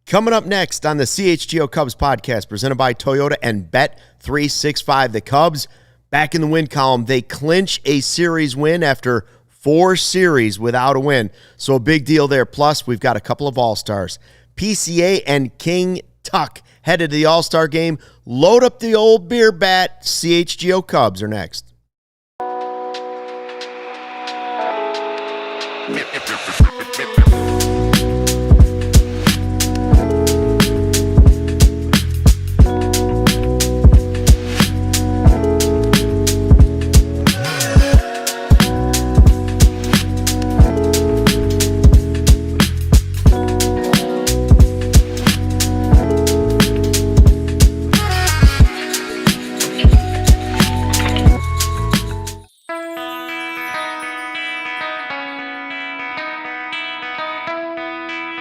Coming up next on the CHGO Cubs podcast, presented by Toyota and Bet365, the Cubs back in the win column. They clinch a series win after 4 series without a win. So a big deal there. Plus, we've got a couple of All-Stars. PCA and King Tuck headed to the All-Star game. Load up the old beer bat. CHGO Cubs are next.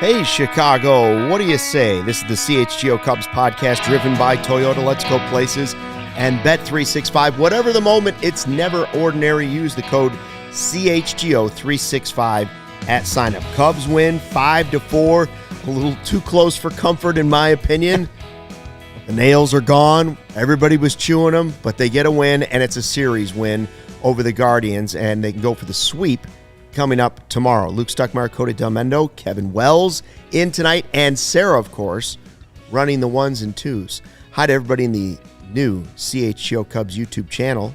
Hey, Chicago, what do you say? This is the CHGO Cubs podcast driven by Toyota. Let's go places and Bet365. Whatever the moment, it's never ordinary. Use the code CHGO365 at sign-up. Cubs win 5-4. A little too close for comfort, in my opinion. The nails are gone. Everybody was chewing them, but they get a win, and it's a series win over the Guardians, and they can go for the sweep coming up tomorrow. Luke Stuckmeyer, Cody Delmendo, Kevin Wells in tonight, and Sarah, of course, running the 1s and 2s. Hi to everybody in the new CHGO Cubs YouTube channel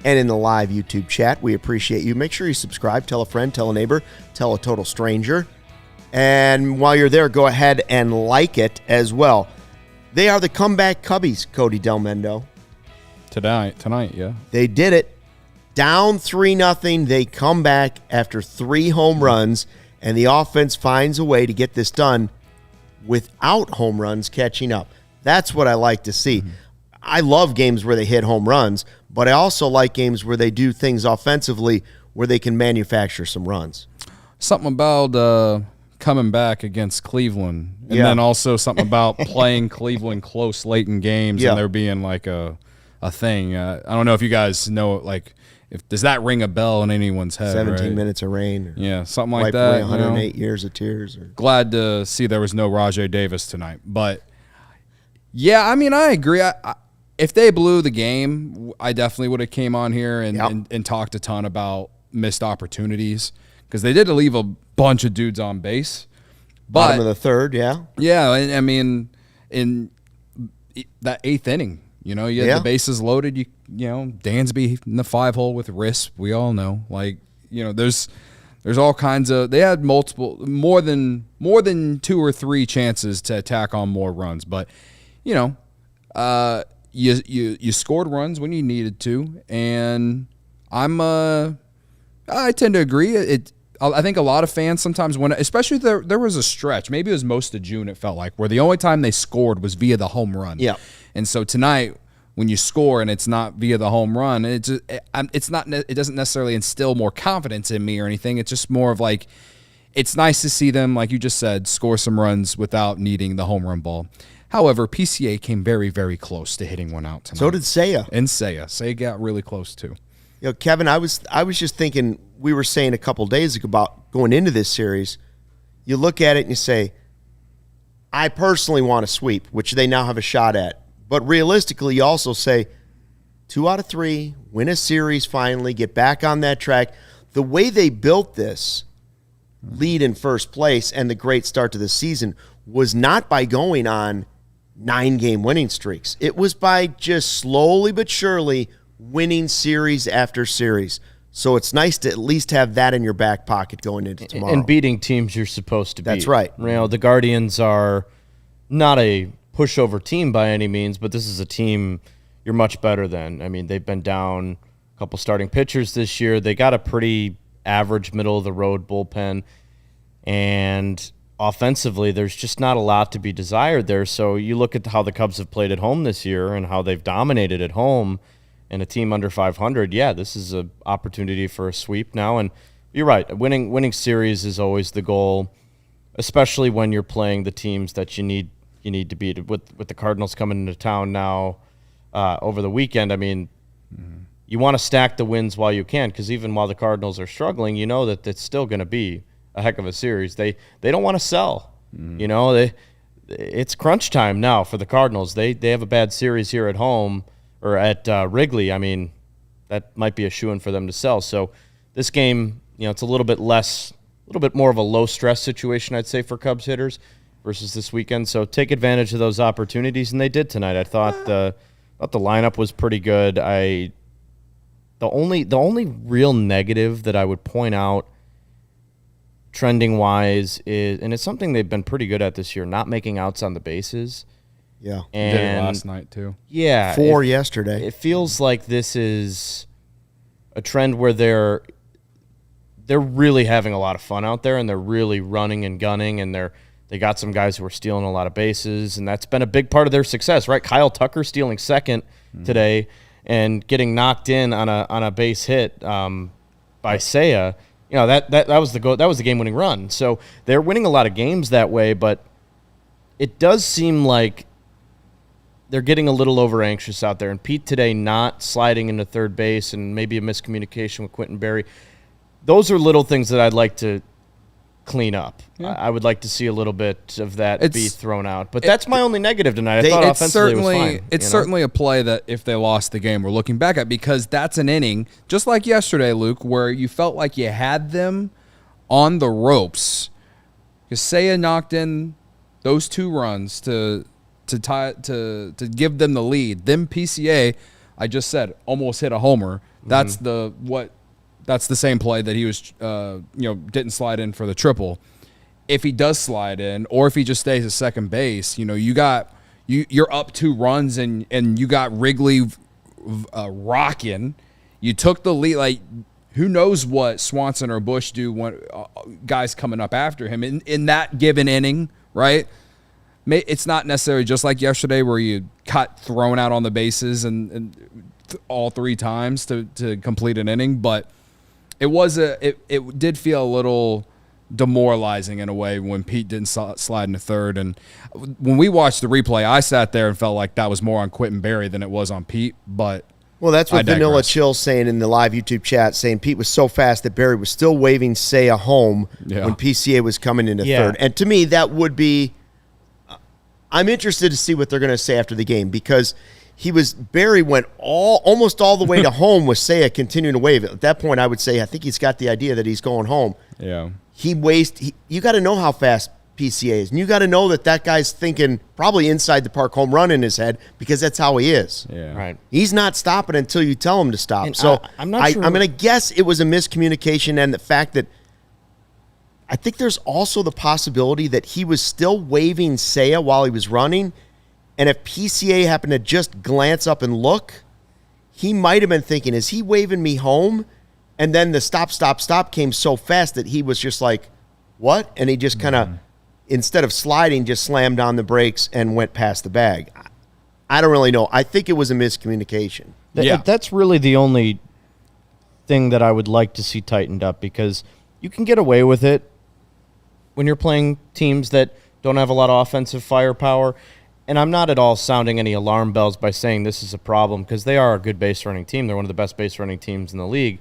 and in the live YouTube chat. We appreciate you. Make sure you subscribe, tell a friend, tell a neighbor, tell a total stranger. And while you're there, go ahead and like it as well. They are the comeback Cubbies, Cody Delmendo. Tonight, yeah. They did it. Down 3-0, they come back after 3 home runs, and the offense finds a way to get this done without home runs catching up. That's what I like to see. I love games where they hit home runs, but I also like games where they do things offensively where they can manufacture some runs. Something about coming back against Cleveland, and then also something about playing Cleveland close late in games and there being like a thing. I don't know if you guys know, like, does that ring a bell in anyone's head? 17 minutes of rain. Yeah, something like that. 108 years of tears. Glad to see there was no Rajai Davis tonight. But, yeah, I mean, I agree. If they blew the game, I definitely would have came on here and talked a ton about missed opportunities, because they did leave a bunch of dudes on base. But, bottom of the third, yeah. Yeah, I mean, in that 8th inning, you know, you had the bases loaded. You know, Dansby in the 5-hole with wrist. We all know, like, you know, there's all kinds of. They had more than 2 or 3 chances to attack on more runs, but you know, you scored runs when you needed to, and I tend to agree. I think a lot of fans sometimes especially there was a stretch, maybe it was most of June, it felt like, where the only time they scored was via the home run. Yeah. And so tonight, when you score and it's not via the home run, it doesn't necessarily instill more confidence in me or anything. It's just more of like, it's nice to see them, like you just said, score some runs without needing the home run ball. However, PCA came very, very close to hitting one out tonight. So did Seiya. And Seiya got really close too. You know, Kevin, I was just thinking, we were saying a couple days ago about going into this series. You look at it and you say, I personally want a sweep, which they now have a shot at. But realistically, you also say 2 out of 3, win a series finally, get back on that track. The way they built this lead in first place and the great start to the season was not by going on 9-game winning streaks. It was by just slowly but surely winning series after series. So it's nice to at least have that in your back pocket going into tomorrow. And beating teams you're supposed to beat. That's right. You know, the Guardians are not a pushover team by any means, but this is a team you're much better than. I mean, they've been down a couple starting pitchers this year. They got a pretty average middle-of-the-road bullpen, and offensively, there's just not a lot to be desired there. So you look at how the Cubs have played at home this year and how they've dominated at home, and a team under 500, this is an opportunity for a sweep now. And you're right, winning series is always the goal, especially when you're playing the teams that you need to beat. With the Cardinals coming into town now over the weekend, I mean, you want to stack the wins while you can, because even while the Cardinals are struggling, you know that it's still going to be a heck of a series. They don't want to sell. You know, it's crunch time now for the Cardinals. They have a bad series here at home or at Wrigley. I mean, that might be a shoo-in for them to sell. So this game, you know, it's a little bit more of a low-stress situation, I'd say, for Cubs hitters versus this weekend. So take advantage of those opportunities, and they did tonight. I thought the lineup was pretty good. The only real negative that I would point out trending-wise is, and it's something they've been pretty good at this year, not making outs on the bases. Yeah. And did it last night, too. Yeah. 4 yesterday. It feels like this is a trend where they're really having a lot of fun out there, and they're really running and gunning, and they got some guys who are stealing a lot of bases, and that's been a big part of their success, right? Kyle Tucker stealing second today and getting knocked in on a base hit by Seiya. You know, that was the game-winning run. So they're winning a lot of games that way, but it does seem like they're getting a little over-anxious out there. And Pete today not sliding into third base and maybe a miscommunication with Quentin Berry. Those are little things that I'd like to clean up. Yeah. I would like to see a little bit of that be thrown out. But that's my only negative tonight. I thought offensively it was fine. It's certainly a play that if they lost the game, we're looking back at, because that's an inning, just like yesterday, Luke, where you felt like you had them on the ropes. Because Seiya knocked in those 2 runs to give them the lead. Then PCA, I just said, almost hit a homer. That's That's the same play that he was, didn't slide in for the triple. If he does slide in, or if he just stays at second base, you're up 2 runs and you got Wrigley rocking. You took the lead. Like, who knows what Swanson or Bush do when guys coming up after him in that given inning, right? It's not necessarily just like yesterday where you got thrown out on the bases and all 3 times to complete an inning, but it did feel a little demoralizing in a way when Pete didn't slide into third. And when we watched the replay, I sat there and felt like that was more on Quentin Berry than it was on Pete. But well, that's what Vanilla Chill saying in the live YouTube chat, saying Pete was so fast that Berry was still waving Seiya home when PCA was coming into third. And to me, that would be I'm interested to see what they're going to say after the game, because Berry went almost all the way to home with Seiya continuing to wave it. At that point, I would say I think he's got the idea that he's going home. Yeah. You got to know how fast PCA is, and you got to know that guy's thinking probably inside the park home run in his head, because that's how he is. Yeah. Right. He's not stopping until you tell him to stop. And so I'm not sure. I'm going to guess it was a miscommunication, and the fact that I think there's also the possibility that he was still waving Seiya while he was running. And if PCA happened to just glance up and look, he might have been thinking, is he waving me home? And then the stop came so fast that he was just like, what? And he just kind of, instead of sliding, just slammed on the brakes and went past the bag. I don't really know. I think it was a miscommunication. That's really the only thing that I would like to see tightened up, because you can get away with it when you're playing teams that don't have a lot of offensive firepower. And I'm not at all sounding any alarm bells by saying this is a problem, because they are a good base running team. They're one of the best base running teams in the league.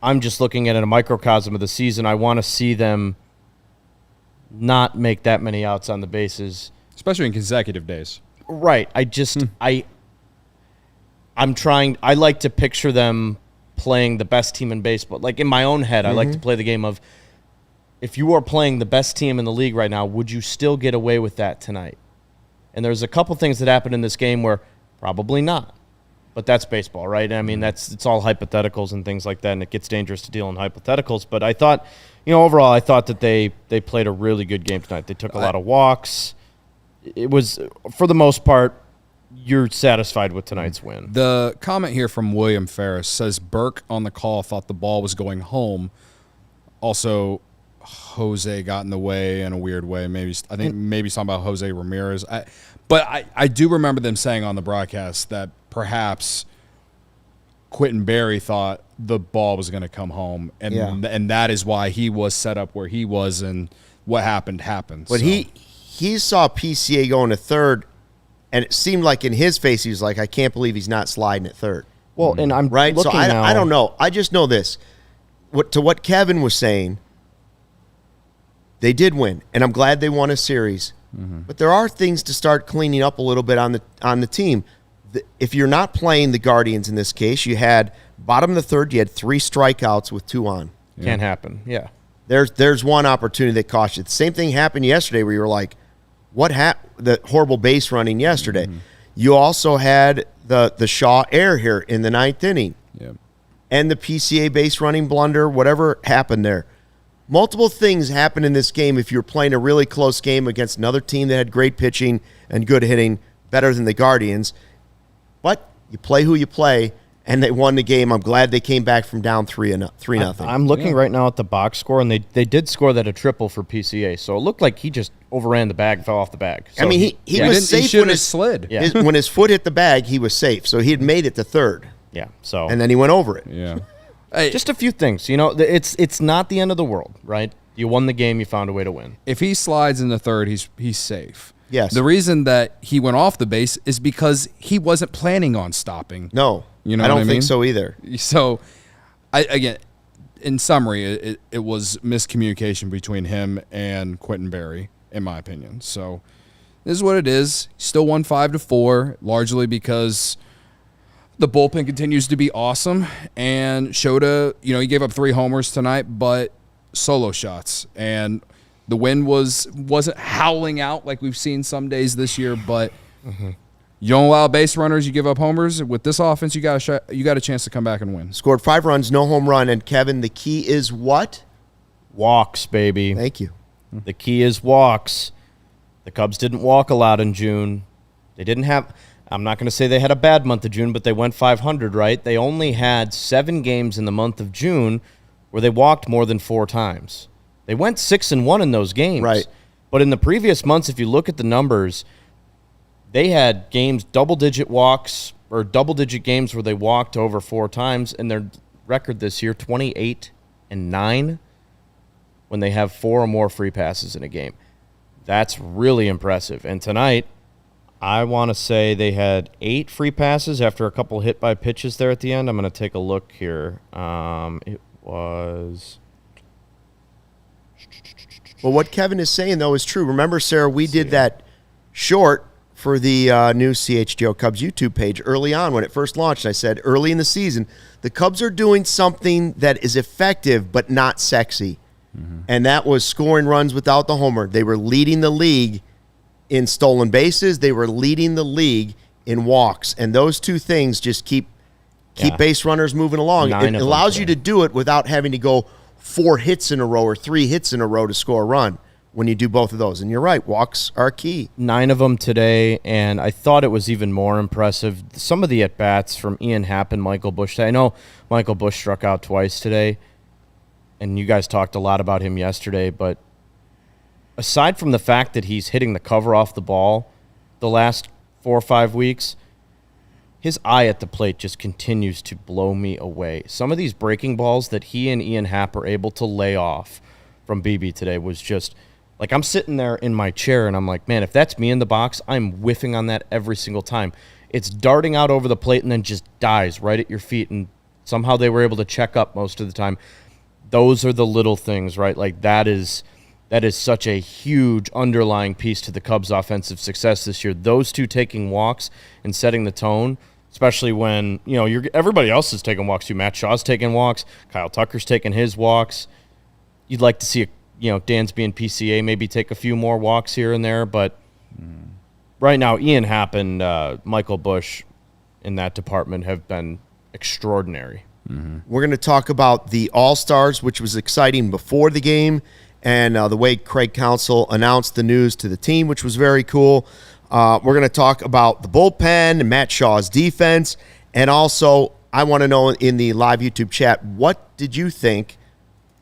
I'm just looking at it in a microcosm of the season. I want to see them not make that many outs on the bases, especially in consecutive days. Right. I'm trying. I like to picture them playing the best team in baseball. Like in my own head, I like to play the game of, if you are playing the best team in the league right now, would you still get away with that tonight? And there's a couple things that happened in this game where probably not. But that's baseball, right? I mean, it's all hypotheticals and things like that, and it gets dangerous to deal in hypotheticals. But I thought, overall, I thought that they played a really good game tonight. They took a lot of walks. It was, for the most part, you're satisfied with tonight's win. The comment here from William Ferris says Burke on the call thought the ball was going home. Also, Jose got in the way in a weird way. Maybe he's talking about Jose Ramirez. But I do remember them saying on the broadcast that perhaps Quentin Berry thought the ball was going to come home, and that is why he was set up where he was, and what happened. But he saw PCA going to third, and it seemed like in his face he was like, I can't believe he's not sliding at third. Well, and I'm right. So now. I don't know. I just know this. To what Kevin was saying, They did win, and I'm glad they won a series. But there are things to start cleaning up a little bit on the team. If you're not playing the Guardians in this case, you had bottom of the third, you had 3 strikeouts with 2 on. Can't happen. Yeah. There's one opportunity that cost you. The same thing happened yesterday where you were like, what happened? The horrible base running yesterday. You also had the Shaw error here in the 9th inning. Yeah. And the PCA base running blunder, whatever happened there. Multiple things happen in this game if you're playing a really close game against another team that had great pitching and good hitting, better than the Guardians. But you play who you play, and they won the game. I'm glad they came back from down 3-0. I'm looking right now at the box score, and they did score that a triple for PCA. So it looked like he just overran the bag, fell off the bag. So I mean, he was safe when his slid. When his foot hit the bag, he was safe. So he had made it to third. Yeah. So and then he went over it. Yeah. Just a few things. You know, it's not the end of the world, right? You won the game. You found a way to win. If he slides in the third, he's safe. Yes. The reason that he went off the base is because he wasn't planning on stopping. No. You know I don't what I think mean? so either. So, again, in summary, it was miscommunication between him and Quentin Berry, in my opinion. So, this is what it is. Still won 5-4, largely because the bullpen continues to be awesome. And Shota, he gave up 3 homers tonight, but solo shots. And the wind wasn't howling out like we've seen some days this year, but you don't allow base runners, you give up homers. With this offense, you got a chance to come back and win. Scored 5 runs, no home run. And, Kevin, the key is what? Walks, baby. Thank you. The key is walks. The Cubs didn't walk a lot in June. They didn't have – I'm not going to say they had a bad month of June, but they went 500, right? They only had 7 games in the month of June where they walked more than 4 times. They went 6-1 in those games. Right. But in the previous months, if you look at the numbers, they had games, double-digit walks or double-digit games where they walked over 4 times, and their record this year, 28-9, when they have 4 or more free passes in a game. That's really impressive. And tonight, I want to say they had 8 free passes after a couple hit by pitches there at the end. I'm going to take a look here. It was... Well, what Kevin is saying, though, is true. Remember, Sarah, we did that short for the new CHGO Cubs YouTube page early on when it first launched. I said early in the season, the Cubs are doing something that is effective but not sexy. And that was scoring runs without the homer. They were leading the league in stolen bases. They were leading the league in walks. And those two things just keep base runners moving along. It allows you to do it without having to go 4 hits in a row or 3 hits in a row to score a run when you do both of those. And you're right, walks are key. 9 of them today, and I thought it was even more impressive. Some of the at-bats from Ian Happ and Michael Busch. I know Michael Busch struck out twice today, and you guys talked a lot about him yesterday, but aside from the fact that he's hitting the cover off the ball the last 4 or 5 weeks, his eye at the plate just continues to blow me away. Some of these breaking balls that he and Ian Happ are able to lay off from BB today was just, like, I'm sitting there in my chair and I'm like, man, if that's me in the box, I'm whiffing on that every single time. It's darting out over the plate and then just dies right at your feet, and somehow they were able to check up most of the time. Those are the little things, right? Like, that is such a huge underlying piece to the Cubs' offensive success this year. Those two taking walks and setting the tone, especially when, everybody else is taking walks too. Matt Shaw's taking walks. Kyle Tucker's taking his walks. You'd like to see, Dansby and PCA maybe take a few more walks here and there, but right now Ian Happ and Michael Busch in that department have been extraordinary. We're going to talk about the All-Stars, which was exciting before the game, and the way Craig Counsell announced the news to the team, which was very cool. We're going to talk about the bullpen and Matt Shaw's defense, and also I want to know in the live YouTube chat, what did you think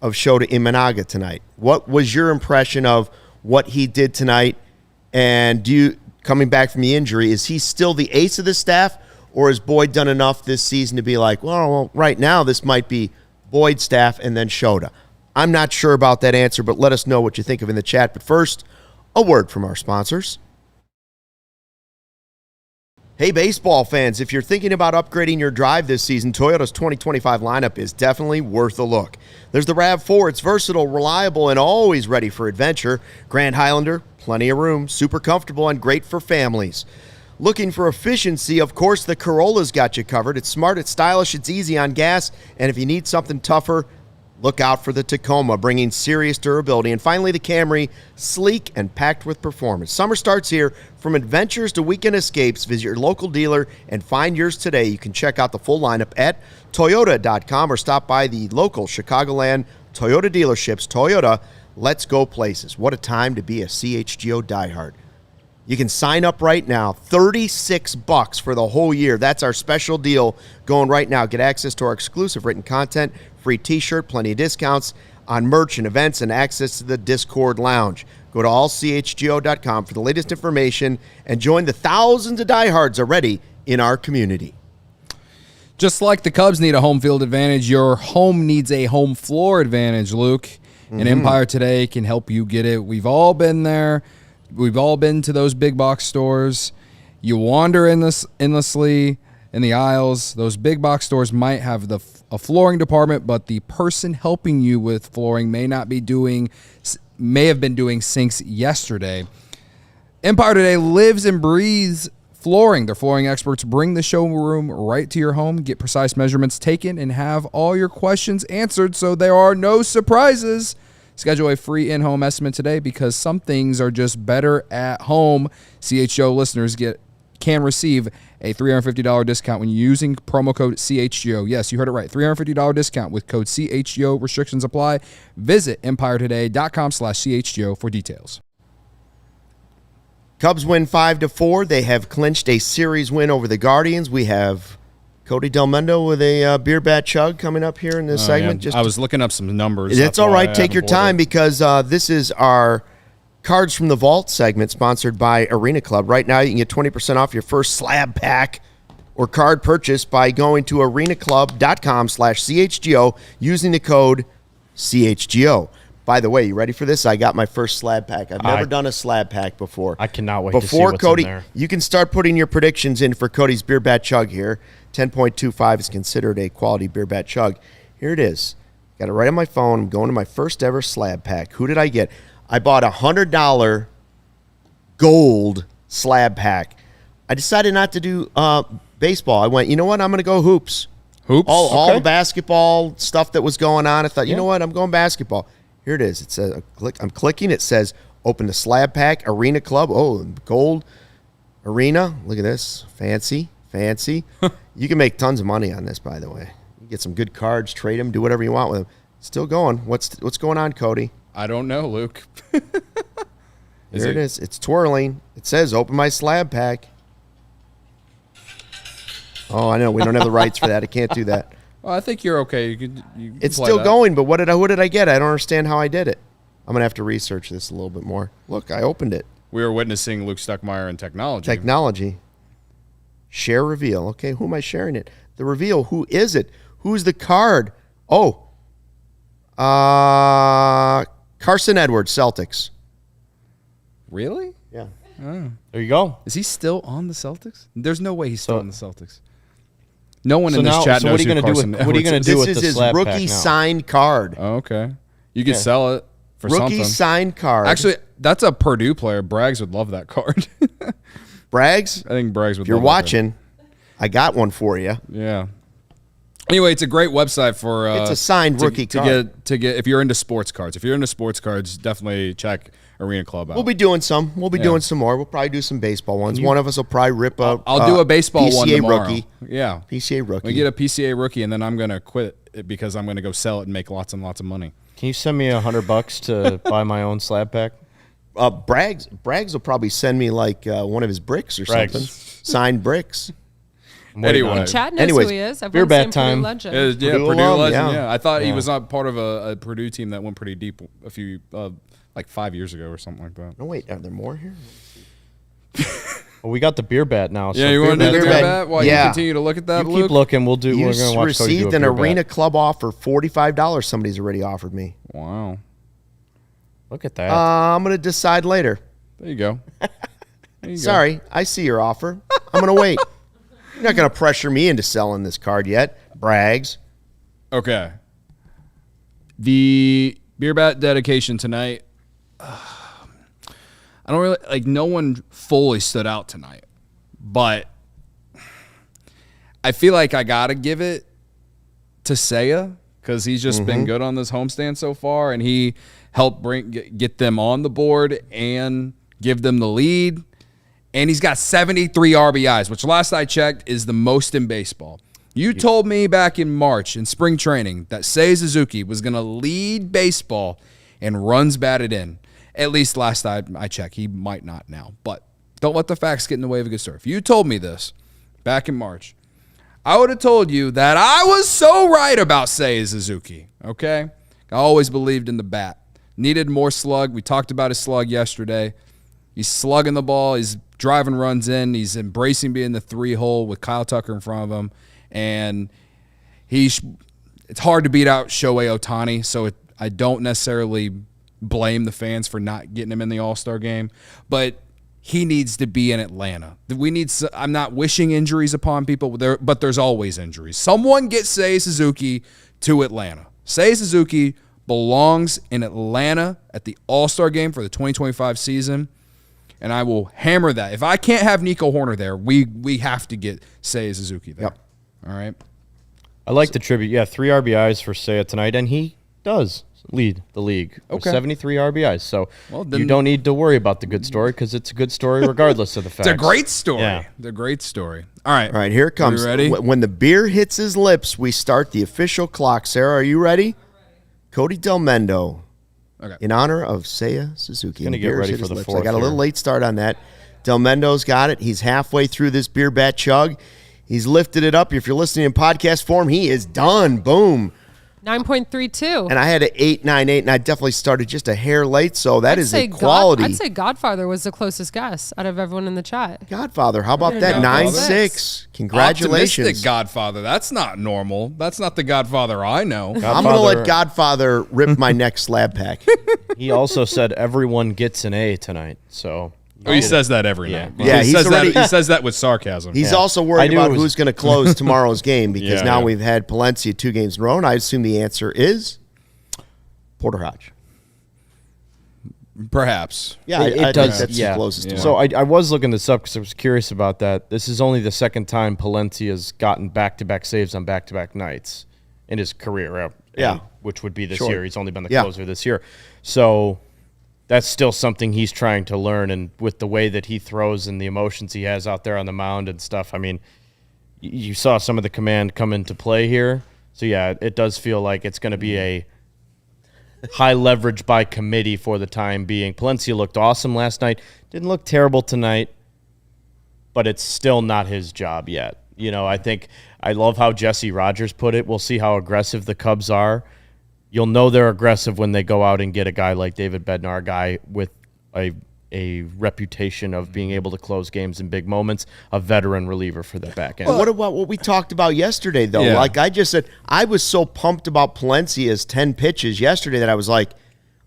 of Shota Imanaga tonight? What was your impression of what he did tonight? And coming back from the injury, is he still the ace of the staff, or has Boyd done enough this season to be like, well, right now this might be Boyd's staff and then Shota? I'm not sure about that answer, but let us know what you think of in the chat. But first, a word from our sponsors. Hey, baseball fans, if you're thinking about upgrading your drive this season, Toyota's 2025 lineup is definitely worth a look. There's the RAV4. It's versatile, reliable, and always ready for adventure. Grand Highlander, plenty of room, super comfortable, and great for families. Looking for efficiency, of course, the Corolla's got you covered. It's smart, it's stylish, it's easy on gas, and if you need something tougher, look out for the Tacoma, bringing serious durability. And finally, the Camry, sleek and packed with performance. Summer starts here. From adventures to weekend escapes, visit your local dealer and find yours today. You can check out the full lineup at Toyota.com or stop by the local Chicagoland Toyota dealerships. Toyota, let's go places. What a time to be a CHGO diehard. You can sign up right now, $36 for the whole year. That's our special deal going right now. Get access to our exclusive written content, free t-shirt, plenty of discounts on merch and events, and access to the Discord lounge. Go to allchgo.com for the latest information and join the thousands of diehards already in our community. Just like the Cubs need a home field advantage, your home needs a home floor advantage, Luke. And Empire Today can help you get it. We've all been there. We've all been to those big box stores. You wander endlessly in the aisles. Those big box stores might have a flooring department, but the person helping you with flooring may have been doing sinks yesterday. Empire Today lives and breathes flooring. Their flooring experts bring the showroom right to your home, get precise measurements taken, and have all your questions answered so there are no surprises. Schedule a free in-home estimate today because some things are just better at home. CHGO listeners can receive a $350 discount when using promo code CHGO. Yes, you heard it right. $350 discount with code CHGO. Restrictions apply. Visit EmpireToday.com/CHGO for details. Cubs win 5-4. They have clinched a series win over the Guardians. We have Cody Del Mundo with a beer bat chug coming up here in this segment. Yeah. I was looking up some numbers. That's all right. Take your time because this is our Cards from the Vault segment sponsored by Arena Club. Right now, you can get 20% off your first slab pack or card purchase by going to arenaclub.com/CHGO using the code CHGO. By the way, you ready for this? I got my first slab pack. I've never done a slab pack before. I cannot wait to see what's Cody, in there. you can start putting your predictions in for Cody's beer bat chug here. 10.25 is considered a quality beer bat chug. Here it is. Got it right on my phone. I'm going to my first ever slab pack. Who did I get? I bought a $100 gold slab pack. I decided not to do baseball. I went, you know what? I'm going to go hoops. Hoops? All the basketball stuff that was going on. I thought, you know what? I'm going basketball. Here it is. It says, I'm clicking. It says, open the slab pack, Arena Club. Oh, gold arena. Look at this. Fancy. You can make tons of money on this, by the way. You get some good cards, trade them, do whatever you want with them. Still going. What's going on, Cody? I don't know, Luke. Here it is. It's twirling. It says, open my slab pack. Oh, I know. We don't have the rights for that. I can't do that. Well, I think you're okay. It's still going, but what did I get? I don't understand how I did it. I'm going to have to research this a little bit more. Look, I opened it. We were witnessing Luke Stuckmeyer and technology. Share reveal. Okay, who am I sharing it? The reveal. Who is it? Who's the card? Oh. Carson Edwards, Celtics. Really? Yeah. There you go. Is he still on the Celtics? There's no way he's still on the Celtics. No one in this chat knows what are you who Carson Edwards is. What are you going to do with this the is his slab pack rookie now? signed card. Oh, okay. You could sell it for something. Rookie signed card. Actually, that's a Purdue player. Braggs would love that card. Braggs? I think Braggs would love that. If you're watching, I got one for you. Yeah. Anyway, it's a great website for it's a signed rookie card. To get if you're into sports cards. If you're into sports cards, definitely check Arena Club out. We'll be doing some. We'll be doing some more. We'll probably do some baseball ones. One of us will probably rip a I'll do a baseball PCA one tomorrow. rookie. Yeah. PCA rookie. We get a PCA rookie, and then I'm going to quit it because I'm going to go sell it and make lots and lots of money. Can you send me $100 to buy my own slab pack? Braggs will probably send me like one of his bricks or something. Signed bricks. Anyway. Chat knows who he is. Beer bat Purdue time. legend. Purdue alum, legend. yeah. I thought he was not part of a Purdue team that went pretty deep a few, like 5 years ago or something like that. No, wait. Are there more here? Well, we got the beer bat now. So Yeah, you want to do the beer beer bat? bat while you continue to look at that, You Luke? keep looking. We're going to You watch Cody do received a an beer Arena bat. Club offer, $45 somebody's already offered me. Wow. Look at that. I'm going to decide later. There you go. There you go. Sorry, I see your offer. I'm going to wait. You're not going to pressure me into selling this card yet. Brags. Okay. The beer bat dedication tonight. I don't really like. No one fully stood out tonight, but I feel like I gotta give it to Seiya because he's just been good on this homestand so far, and he helped get them on the board and give them the lead. And he's got 73 RBIs, which last I checked is the most in baseball. You told me back in March in spring training that Seiya Suzuki was going to lead baseball in runs batted in. At least last time I checked. He might not now. But don't let the facts get in the way of a good story. If you told me this back in March, I would have told you that I was so right about Seiya Suzuki. Okay? I always believed in the bat. Needed more slug. We talked about his slug yesterday. He's slugging the ball. He's driving runs in. He's embracing being the 3-hole with Kyle Tucker in front of him. And it's hard to beat out Shohei Ohtani, so I don't necessarily blame the fans for not getting him in the All-Star game. But he needs to be in Atlanta. I'm not wishing injuries upon people, but there's always injuries. Someone get Seiya Suzuki to Atlanta. Seiya Suzuki belongs in Atlanta at the All-Star game for the 2025 season. And I will hammer that. If I can't have Nico Horner there, we have to get Seiya Suzuki there. Yep. All right. I like the tribute. Yeah, 3 RBIs for Seiya tonight, and he does lead the league with 73 RBIs. So you don't need to worry about the good story because it's a good story regardless of the facts. It's a great story. Yeah. It's a great story. All right. All right, here it comes. Ready? When the beer hits his lips, we start the official clock. Sarah, are you ready? Cody Del Mendo, in honor of Seiya Suzuki. Going to get ready for the fourth. I got a little late start on that. Del Mendo's got it. He's halfway through this beer bat chug. He's lifted it up. If you're listening in podcast form, he is done. Boom. 9.32. And I had an 8.98, and I definitely started just a hair late, so that is a quality. I'd say Godfather was the closest guess out of everyone in the chat. Godfather, how about that? 9.6. Congratulations. Optimistic Godfather. That's not normal. That's not the Godfather I know. I'm going to let Godfather rip my next slab pack. He also said everyone gets an A tonight, so... he says that every night. Yeah, he says that with sarcasm. He's also worried about who's going to close tomorrow's game because now we've had Palencia 2 games in a row, and I assume the answer is Porter Hodge. Perhaps. Yeah, it does. That's the closest to So I was looking this up because I was curious about that. This is only the second time Palencia's gotten back-to-back saves on back-to-back nights in his career. Which would be this year. He's only been the closer this year. So... that's still something he's trying to learn, and with the way that he throws and the emotions he has out there on the mound and stuff, I mean, you saw some of the command come into play here. So, yeah, it does feel like it's going to be a high leverage by committee for the time being. Palencia looked awesome last night. Didn't look terrible tonight, but it's still not his job yet. You know, I love how Jesse Rogers put it. We'll see how aggressive the Cubs are. You'll know they're aggressive when they go out and get a guy like David Bednar, a guy with a reputation of being able to close games in big moments, a veteran reliever for the back end. What about what we talked about yesterday, though? Yeah. Like I just said, I was so pumped about Palencia's 10 pitches yesterday that I was like,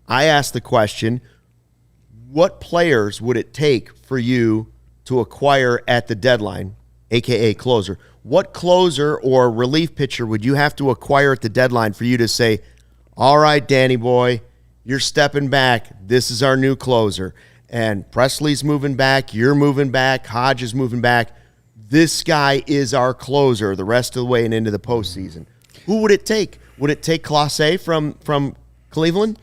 I asked the question, what players would it take for you to acquire at the deadline, a.k.a. closer? What closer or relief pitcher would you have to acquire at the deadline for you to say, all right, Danny boy, you're stepping back. This is our new closer. And Presley's moving back. You're moving back. Hodge is moving back. This guy is our closer the rest of the way and into the postseason. Who would it take? Would it take Clase from Cleveland?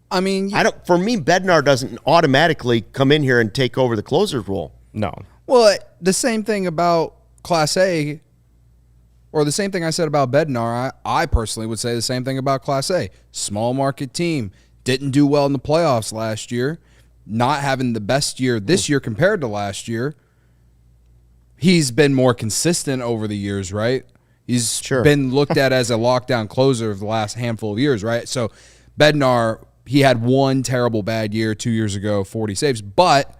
I mean, For me, Bednar doesn't automatically come in here and take over the closer's role. No. well, the same thing about Class A, or the same thing I said about Bednar, I personally would say the same thing about Class A. Small market team. Didn't do well in the playoffs last year. Not having the best year this year compared to last year. He's been more consistent over the years, right? He's been looked at as a lockdown closer of the last handful of years, right? So Bednar, he had one terrible bad year 2 years ago, 40 saves, but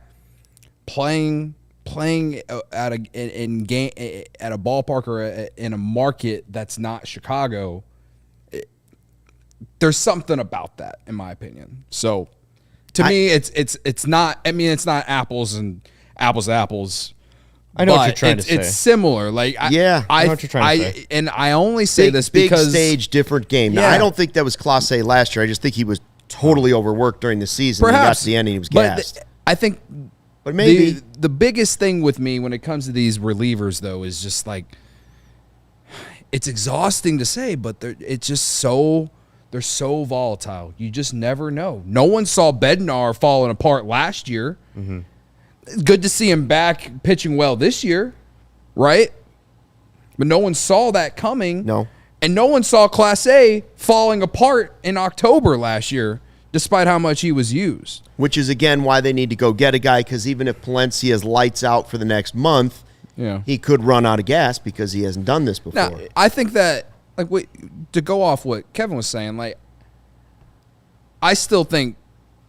playing at a ballpark or in a market that's not Chicago, there's something about that, in my opinion. So, to me, it's not. I mean, it's not apples to apples, I know what you're trying to say. It's similar. Like, I know what you're trying to say. And I only say this because big stage, different game. Now, I don't think that was Class A last year. I just think he was totally overworked during the season. Perhaps. He got to the end and he was gassed. I think but maybe the biggest thing with me when it comes to these relievers, though, is just like, it's exhausting to say, but they're so volatile. You just never know. No one saw Bednar falling apart last year. Mm-hmm. Good to see him back pitching well this year, right? But no one saw that coming. No. And no one saw Class A falling apart in October last year, despite how much he was used. Which is, again, why they need to go get a guy, because even if Palencia's lights out for the next month, he could run out of gas because he hasn't done this before. Now, I think that, to go off what Kevin was saying, I still think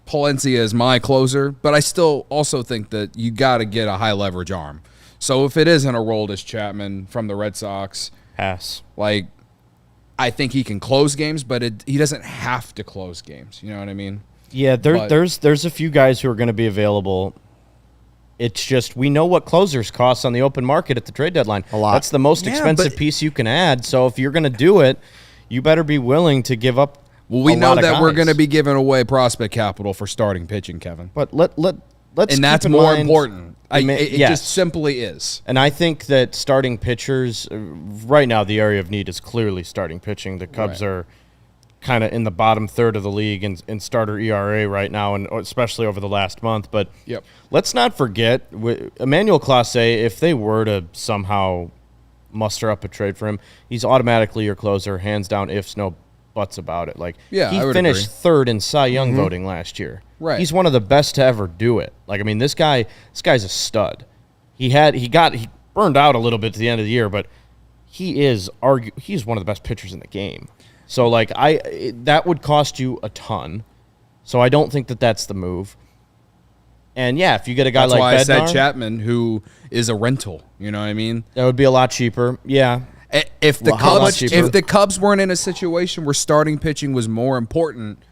Palencia is my closer, but I still also think that you got to get a high leverage arm. So if it isn't Aroldis Chapman from the Red Sox, pass. I think he can close games, but he doesn't have to close games. You know what I mean? Yeah, there's a few guys who are going to be available. It's just we know what closers cost on the open market at the trade deadline. A lot. That's the most expensive piece you can add. So if you're going to do it, you better be willing to give up. Well, we know that we're going to be giving away prospect capital for starting pitching, Kevin. But let's and that's more important. It just simply is. And I think that starting pitchers right now, the area of need is clearly starting pitching. The Cubs are kind of in the bottom third of the league in starter ERA right now, and especially over the last month. But let's not forget Emmanuel Clase. If they were to somehow muster up a trade for him, he's automatically your closer, hands down, ifs, no buts about it. He finished third in Cy Young voting last year. Right. He's one of the best to ever do it. This guy's a stud. He burned out a little bit at the end of the year, but he's one of the best pitchers in the game. So that would cost you a ton. So I don't think that's the move. And if you get a guy that's like why Bednar, I said Chapman, who is a rental. You know what I mean? That would be a lot cheaper. Yeah. If the Cubs weren't in a situation where starting pitching was more important,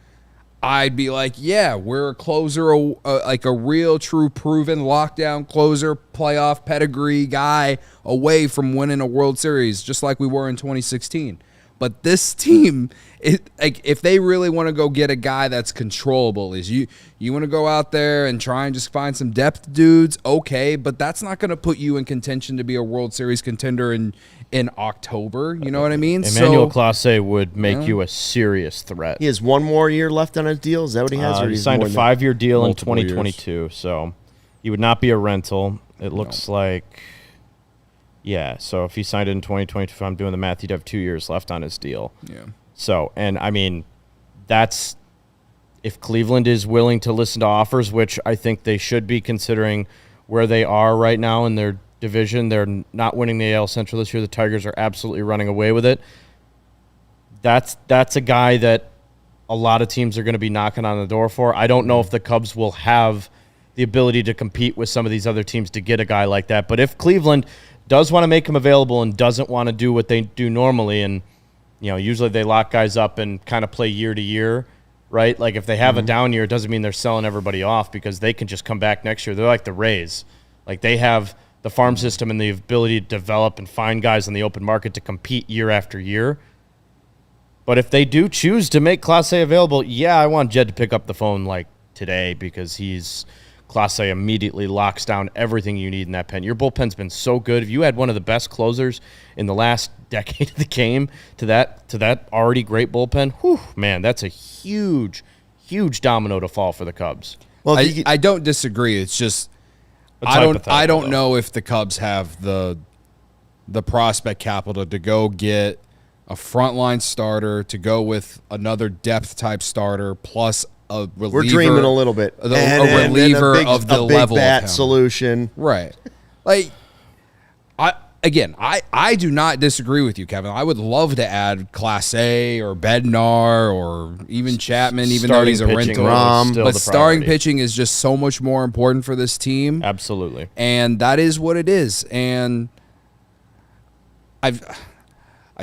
I'd be like, we're a closer, a real, true, proven lockdown closer, playoff pedigree guy away from winning a World Series, just like we were in 2016. But this team, if they really want to go get a guy that's controllable, you want to go out there and try and just find some depth dudes, okay, but that's not going to put you in contention to be a World Series contender in October. You know what I mean? Emmanuel Clase would make you a serious threat. He has one more year left on his deal. Is that what he has? He signed a 5-year deal in 2022, so he would not be a rental. It looks like... Yeah, so if he signed it in 2022, if I'm doing the math, he'd have 2 years left on his deal. Yeah. So, and I mean, that's if Cleveland is willing to listen to offers, which I think they should be considering where they are right now in their division. They're not winning the AL Central this year. The Tigers are absolutely running away with it. That's a guy that a lot of teams are going to be knocking on the door for. I don't know if the Cubs will have the ability to compete with some of these other teams to get a guy like that. But if Cleveland does want to make him available and doesn't want to do what they do normally, and usually they lock guys up and kind of play year to year, right? If they have a down year, it doesn't mean they're selling everybody off because they can just come back next year. They're like the Rays. They have the farm system and the ability to develop and find guys on the open market to compete year after year. But if they do choose to make Clase available, I want Jed to pick up the phone today because Clase immediately locks down everything you need in that pen. Your bullpen's been so good. If you had one of the best closers in the last decade of the game to that already great bullpen, man, that's a huge, huge domino to fall for the Cubs. Well, I don't disagree. It's just I don't know if the Cubs have the prospect capital to go get a frontline starter, to go with another depth type starter plus a reliever. We're dreaming a little bit. A reliever of the level bat of him. Solution. Right. I do not disagree with you, Kevin. I would love to add Clase or Bednar or even Chapman, even though he's a rental. But starting pitching is just so much more important for this team. Absolutely. And that is what it is. And I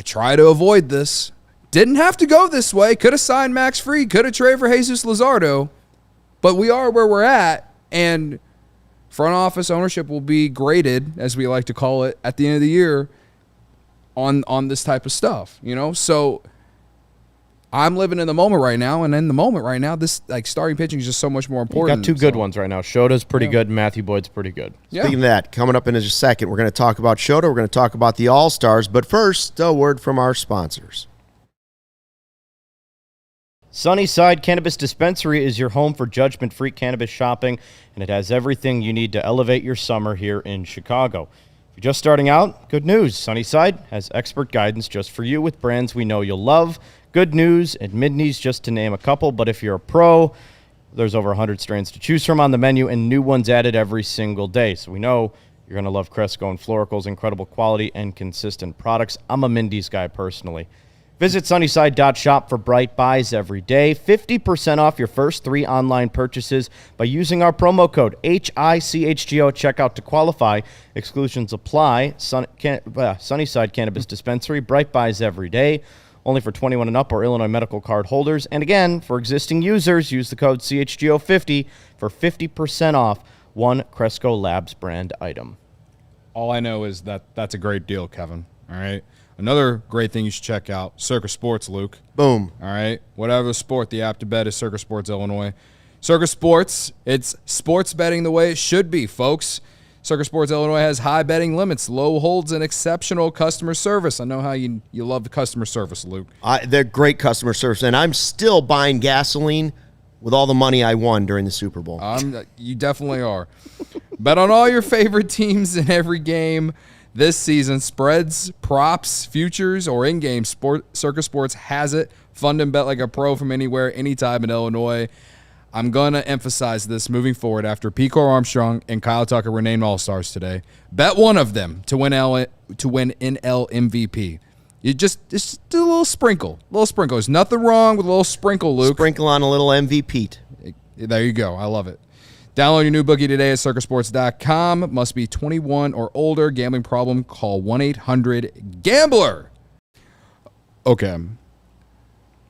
try to avoid this. Didn't have to go this way. Could have signed Max Fried. Could have traded for Jesus Luzardo. But we are where we're at. And front office ownership will be graded, as we like to call it, at the end of the year on this type of stuff, So I'm living in the moment right now, and in the moment right now, this starting pitching is just so much more important. You got two good ones right now. Shota's pretty good, and Matthew Boyd's pretty good. Speaking of that, coming up in just a second, we're going to talk about Shota. We're going to talk about the All-Stars, but first, a word from our sponsors. Sunnyside Cannabis Dispensary is your home for judgment-free cannabis shopping, and it has everything you need to elevate your summer here in Chicago. If you're just starting out, good news. Sunnyside has expert guidance just for you with brands we know you'll love. Good news and Midneys, just to name a couple. But if you're a pro, there's over 100 strains to choose from on the menu and new ones added every single day. So we know you're going to love Cresco and Florical's incredible quality and consistent products. I'm a Mindy's guy personally. Visit Sunnyside.shop for bright buys every day. 50% off your first 3 online purchases by using our promo code HICHGO at checkout to qualify. Exclusions apply. Sunnyside Cannabis Dispensary, bright buys every day. Only for 21 and up or Illinois medical card holders. And again, for existing users, use the code CHGO50 for 50% off one Cresco Labs brand item. All I know is that's a great deal, Kevin. All right. Another great thing you should check out, Circus Sports, Luke. Boom. All right. Whatever sport, the app to bet is Circus Sports Illinois. Circus Sports, it's sports betting the way it should be, folks. Circus Sports Illinois has high betting limits, low holds, and exceptional customer service. I know how you love the customer service, Luke. They're great customer service, and I'm still buying gasoline with all the money I won during the Super Bowl. You definitely are. Bet on all your favorite teams in every game this season. Spreads, props, futures, or in-game sport. Circus Sports has it. Fund and bet like a pro from anywhere, anytime in Illinois. I'm going to emphasize this moving forward after Pico Armstrong and Kyle Tucker were named All-Stars today. Bet one of them to win NL MVP. It's just a little sprinkle. There's nothing wrong with a little sprinkle, Luke. Sprinkle on a little MVP. There you go. I love it. Download your new bookie today at circusports.com. Must be 21 or older. Gambling problem, call 1-800-GAMBLER. Okay.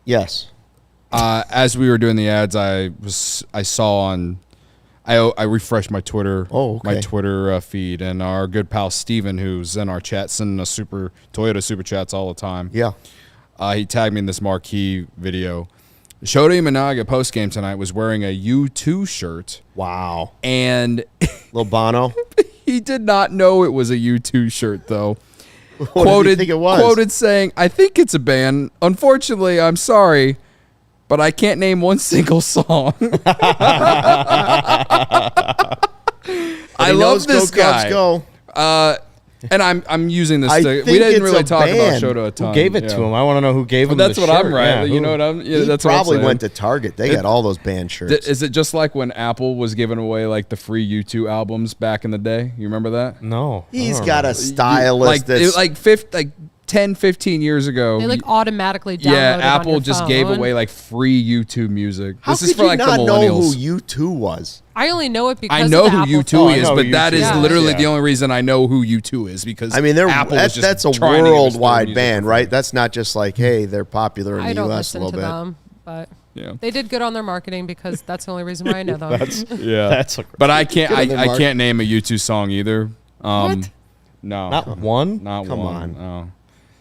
Yes. As we were doing the ads, I refreshed my Twitter, my Twitter feed, and our good pal Steven, who's in our chat, sending us Toyota super chats all the time. Yeah. He tagged me in this marquee video. Shota Imanaga postgame tonight was wearing a U2 shirt. Wow. And Lil Bono. He did not know it was a U2 shirt, though. What did you think it was? Quoted saying, "I think it's a band. Unfortunately, I'm sorry, but I can't name one single song." I love this guy. Go. And I'm using this. I We think didn't really it's a talk about band. Shota a ton. Who gave it to him? I want to know who gave him That's the what shirt. I'm right. Yeah, You know what I'm? Yeah, He that's probably what I'm went to Target. They got all those band shirts. Is it just like when Apple was giving away like the free U2 albums back in the day? You remember that? No. He's got a stylist that's... like 10, 15 years ago. They automatically downloaded Yeah, on Apple your just phone. gave away like free U2 music. How This could is for you like not the know millennials. who U2 was? I only know it because I know of the who Apple U2 phone. is, I know but who that U2 is is. literally Yeah. the only reason I know who U2 is because I mean, Apple was just that's a trying to give us their worldwide music band, for right? That's not just like, hey, they're popular in I the don't U.S. a listen little to bit. them, but Yeah. they did good on their marketing because that's the only reason why I know them. Yeah, That's but I can't. Good on their I mark. can't name a U2 song either. What? No, Not one? not Come one. on. No.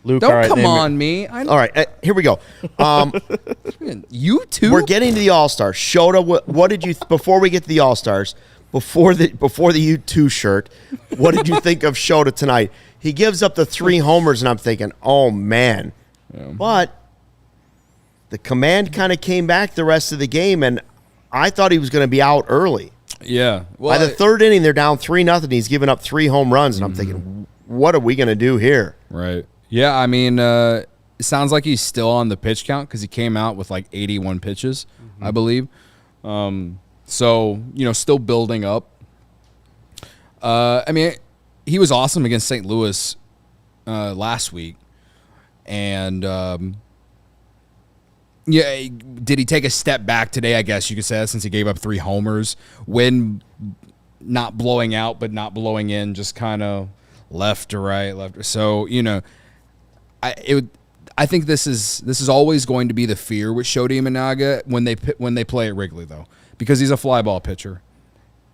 Luke, Don't all right, come name on me. All right, here we go. U2. We're getting to the All-Stars. Shota, what did you before we get to the All-Stars? Before the U2 shirt, what did you think of Shota tonight? He gives up the 3 homers, and I'm thinking, oh man. Yeah. But the command kind of came back the rest of the game, and I thought he was going to be out early. Yeah. Well, By the third inning, they're down 3-0. He's given up 3 home runs, and I'm thinking, what are we going to do here? Right. Yeah, I mean, it sounds like he's still on the pitch count because he came out with like 81 pitches, I believe. So, still building up. I mean, he was awesome against St. Louis last week. And, yeah, did he take a step back today, I guess you could say, since he gave up 3 homers when not blowing out but not blowing in, just kind of left to right. So, I think this is always going to be the fear with Shota Imanaga when they play at Wrigley, though, because he's a fly ball pitcher.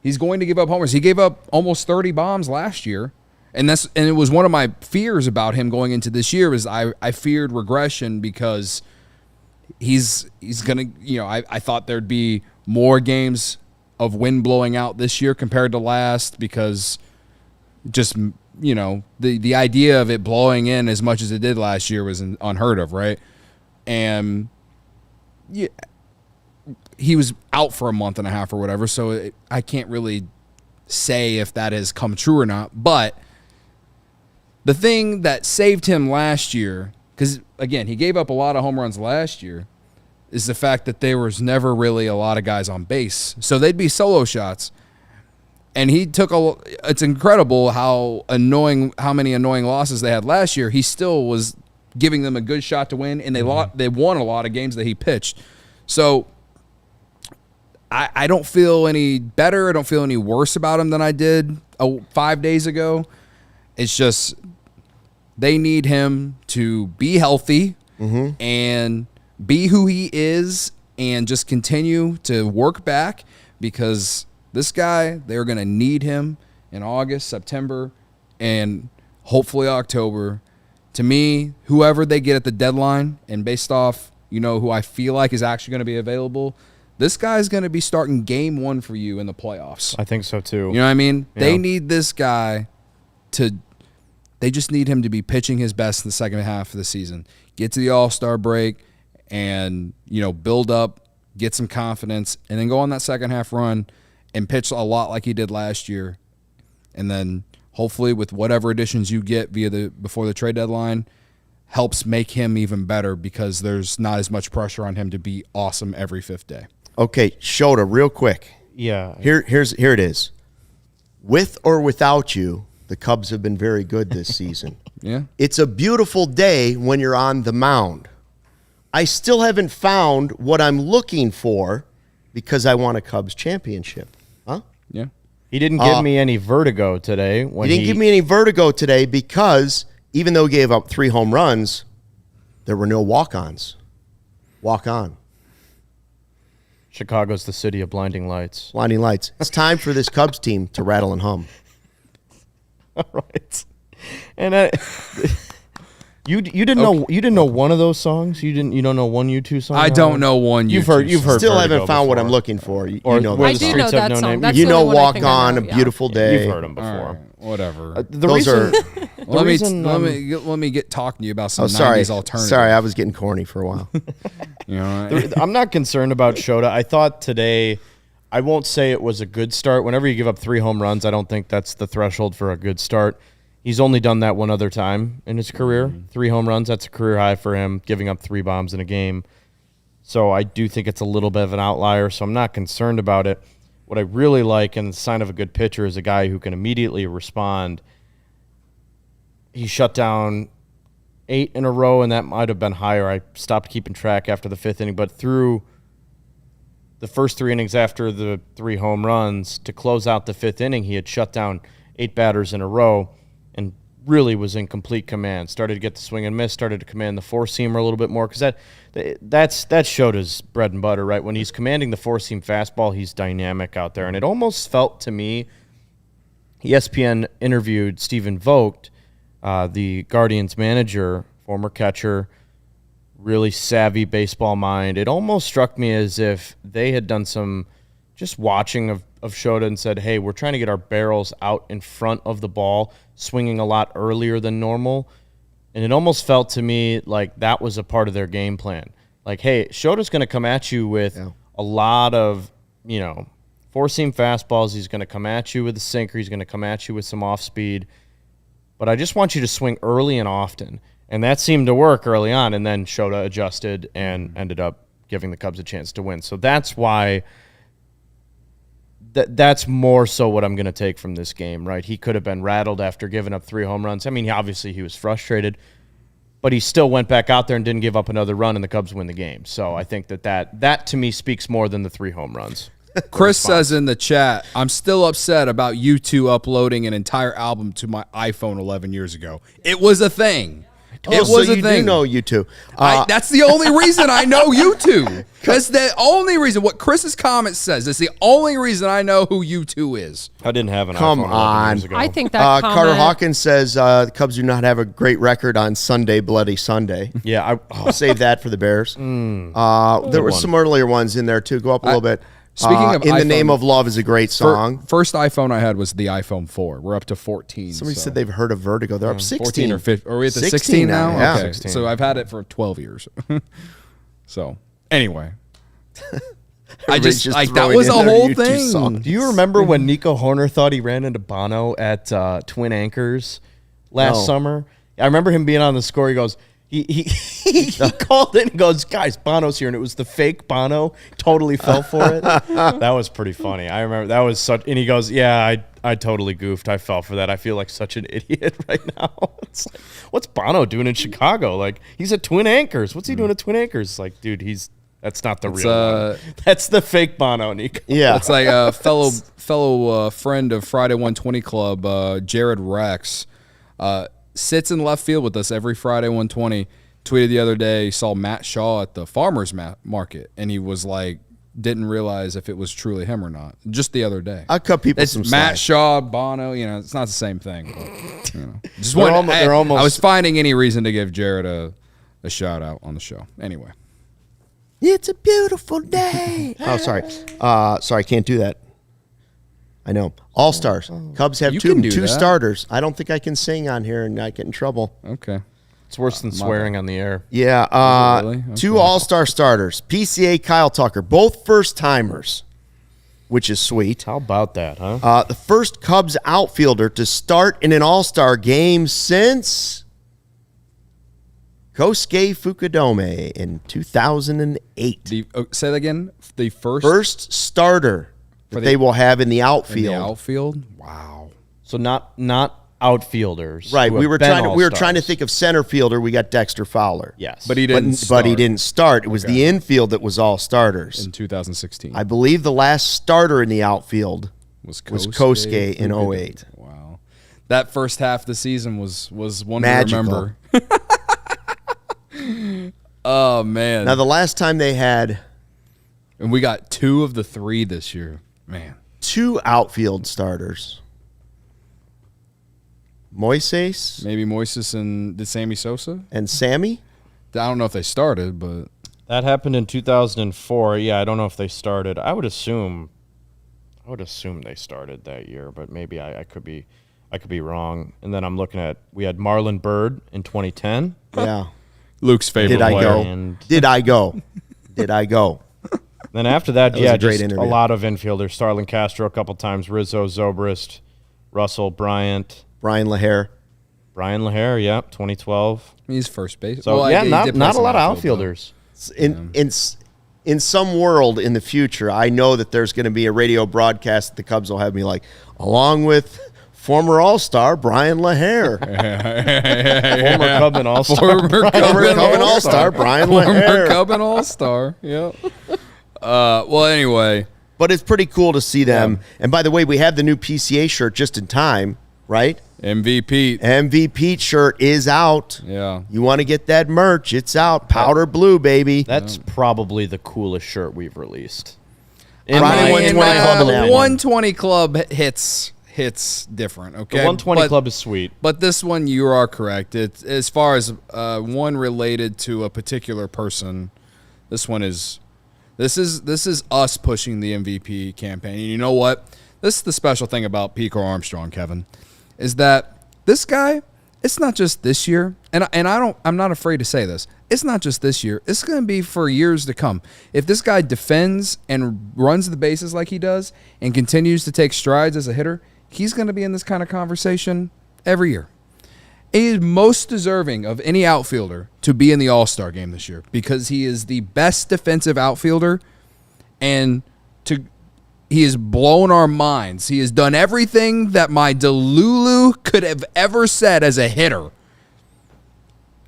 He's going to give up homers. He gave up almost 30 bombs last year. And it was one of my fears about him going into this year is I feared regression because he's going to, I thought there'd be more games of wind blowing out this year compared to last because just, the idea of it blowing in as much as it did last year was unheard of, right? And he was out for a month and a half or whatever, so I can't really say if that has come true or not. But the thing that saved him last year, because, again, he gave up a lot of home runs last year, is the fact that there was never really a lot of guys on base. So they'd be solo shots. And he took it's incredible how many annoying losses they had last year. He still was giving them a good shot to win, and they won a lot of games that he pitched. So I don't feel any better. I don't feel any worse about him than I did 5 days ago. It's just they need him to be healthy and be who he is and just continue to work back because this guy, they're going to need him in August, September, and hopefully October. To me, whoever they get at the deadline and based off, who I feel like is actually going to be available, this guy's going to be starting game one for you in the playoffs. I think so, too. You know what I mean? Yeah. They need this guy they just need him to be pitching his best in the second half of the season. Get to the All-Star break and, build up, get some confidence, and then go on that second half run and pitch a lot like he did last year. And then hopefully with whatever additions you get before the trade deadline helps make him even better because there's not as much pressure on him to be awesome every fifth day. Okay, Shota, real quick. Yeah. Here it is. With or without you, the Cubs have been very good this season. Yeah. It's a beautiful day when you're on the mound. I still haven't found what I'm looking for because I want a Cubs championship. Huh? Yeah. He didn't give me any vertigo today. He didn't give me any vertigo today because even though he gave up 3 home runs, there were no walk-ons. Walk on. Chicago's the city of blinding lights. Blinding lights. It's time for this Cubs team to rattle and hum. All right. And you didn't know one of those songs? You don't know one U2 song? I don't know one You've heard Still Vertigo haven't found what before. I'm looking for. You Or know Where I that the do song. know Streets Have that No song. Name. That's You the know only one I Walk think I On, know, A yeah. Beautiful Day. You've heard them before. All right, whatever. The reason, Let me get talking to you about some 90s alternative. Sorry, I was getting corny for a while. I'm not concerned about Shota. I thought today, I won't say it was a good start. Whenever you give up 3 home runs, I don't think that's the threshold for a good start. He's only done that one other time in his career. 3 home runs, that's a career high for him, giving up 3 bombs in a game. So I do think it's a little bit of an outlier, so I'm not concerned about it. What I really like, and the sign of a good pitcher, is a guy who can immediately respond. He shut down 8 in a row, and that might have been higher. I stopped keeping track after the 5th inning, but through the first 3 innings after the 3 home runs, to close out the 5th inning, he had shut down 8 batters in a row and really was in complete command. Started to get the swing and miss, started to command the four-seamer a little bit more, because that's Shota's bread and butter, right? When he's commanding the four-seam fastball, he's dynamic out there. And it almost felt to me, ESPN interviewed Stephen Vogt, the Guardians manager, former catcher, really savvy baseball mind. It almost struck me as if they had done some just watching of Shota and said, hey, we're trying to get our barrels out in front of the ball, swinging a lot earlier than normal. And it almost felt to me like that was a part of their game plan. Like, hey, Shota's going to come at you with a lot of, four-seam fastballs. He's going to come at you with a sinker. He's going to come at you with some off-speed. But I just want you to swing early and often. And that seemed to work early on. And then Shota adjusted and ended up giving the Cubs a chance to win. So that's why that's more so what I'm going to take from this game, right? He could have been rattled after giving up 3 home runs. I mean, obviously he was frustrated, but he still went back out there and didn't give up another run, and the Cubs win the game. So I think that to me speaks more than the 3 home runs. Chris says in the chat, I'm still upset about U2 uploading an entire album to my iPhone 11 years ago. It was a thing. It was so a you thing. do know you two. That's the only reason I know you two. That's the only reason. What Chris's comment says is the only reason I know who you two is. I didn't have an Come iPhone 11 on. years ago. I think that Carter comment, Hawkins says the Cubs do not have a great record on Sunday, Bloody Sunday. Yeah, I'll save that for the Bears. There were some earlier ones in there, too. Go up a little bit. Speaking of In the iPhone, Name of Love is a great song. First iPhone I had was the iPhone 4. We're up to 14. Somebody so. said they've heard of Vertigo. They're up 16. 14 or 15. Are we at the 16 16 now? Yeah. Okay. 16. So I've had it for 12 years. So, anyway. I just like that throwing was a in their whole U2 thing. song. Do you remember when Nico Horner thought he ran into Bono at Twin Anchors last No. summer? I remember him being on the score. He goes, he called in and goes, guys, Bono's here. And it was the fake Bono. Totally fell for it. That was pretty funny. I remember that was such, and he goes, yeah, I totally goofed. I fell for that. I feel like such an idiot right now. It's like, what's Bono doing in Chicago? Like, he's at Twin Anchors. What's he doing at Twin Anchors? Like, dude, that's not the real one. That's the fake Bono, Nico. Yeah. It's like a fellow friend of Friday 120 Club, Jared Rex, sits in left field with us every Friday 120. Tweeted the other day, saw Matt Shaw at the farmer's market, and he was like, didn't realize if it was truly him or not. Just the other day. I'll cut people It's some Matt slack. Shaw, Bono, it's not the same thing. But, just They're one, they're almost- I was finding any reason to give Jared a shout out on the show. Anyway. It's a beautiful day. Oh, sorry. Sorry, I can't do that. I know. All-Stars. Cubs have You can do two that. starters. I don't think I can sing on here and not get in trouble. Okay. It's worse than swearing on the air. Yeah. Is it really? Two Okay. All-Star starters. PCA, Kyle Tucker. Both first-timers, which is sweet. How about that, huh? The first Cubs outfielder to start in an All-Star game since Kosuke Fukudome in 2008. Say that again. The First starter that they will have in the in outfield. the outfield. Wow. So not outfielders. Right. who We have were been trying to All-Stars. think of center fielder. We got Dexter Fowler. Yes. But he But, didn't. but he start didn't start. It was the infield that was all starters. in 2016. I believe the last starter in the outfield was Kosuke in 08. Wow. That first half of the season was one Magical. to remember. Oh man. Now, the last time they had And we got 2 of the 3 this year. Man. two outfield starters, Moises Maybe Moises and did Sammy Sosa? and Sammy. I don't know if they started, but That happened in 2004. Yeah, I don't know if they started. I would assume they started that year, but maybe I could be wrong. And then I'm looking at, we had Marlon Byrd in 2010. Yeah. Luke's favorite Did I player. go? And Did I go? Did I go? then after that, was yeah, a great just interview. a lot of infielders. Starlin Castro a couple times, Rizzo, Zobrist, Russell, Bryant, Brian LaHare. Brian LaHare, yeah, 2012. He's first base. So Well, yeah, he did play not a some lot of outfield, though. outfielders. In some world in the future, I know that there's going to be a radio broadcast that the Cubs will have me like, along with former All-Star Brian LaHare. Former Cub and All-Star. Former Former Cub and All-Star Brian Former LaHare. Cub and All-Star. Yep. Well, anyway. But it's pretty cool to see them. And by the way, we have the new PCA shirt just in time, right? MVP. MVP shirt is out. Yeah. You want to get that merch? It's out. Powder blue, baby. That's probably the coolest shirt we've released. Friday 120 Club on that one. 120 Club hits different, okay? The 120 But- Club is sweet. But this one, you are correct. It's as far as one related to a particular person. This one is this is us pushing the MVP campaign. And you know what? This is the special thing about Pico Armstrong, Kevin, is that this guy. It's not just this year, and I'm not afraid to say this. It's not just this year. It's going to be for years to come. If this guy defends and runs the bases like he does and continues to take strides as a hitter, he's going to be in this kind of conversation every year. He is most deserving of any outfielder to be in the All-Star game this year because he is the best defensive outfielder, and he has blown our minds. He has done everything that my Delulu could have ever said as a hitter.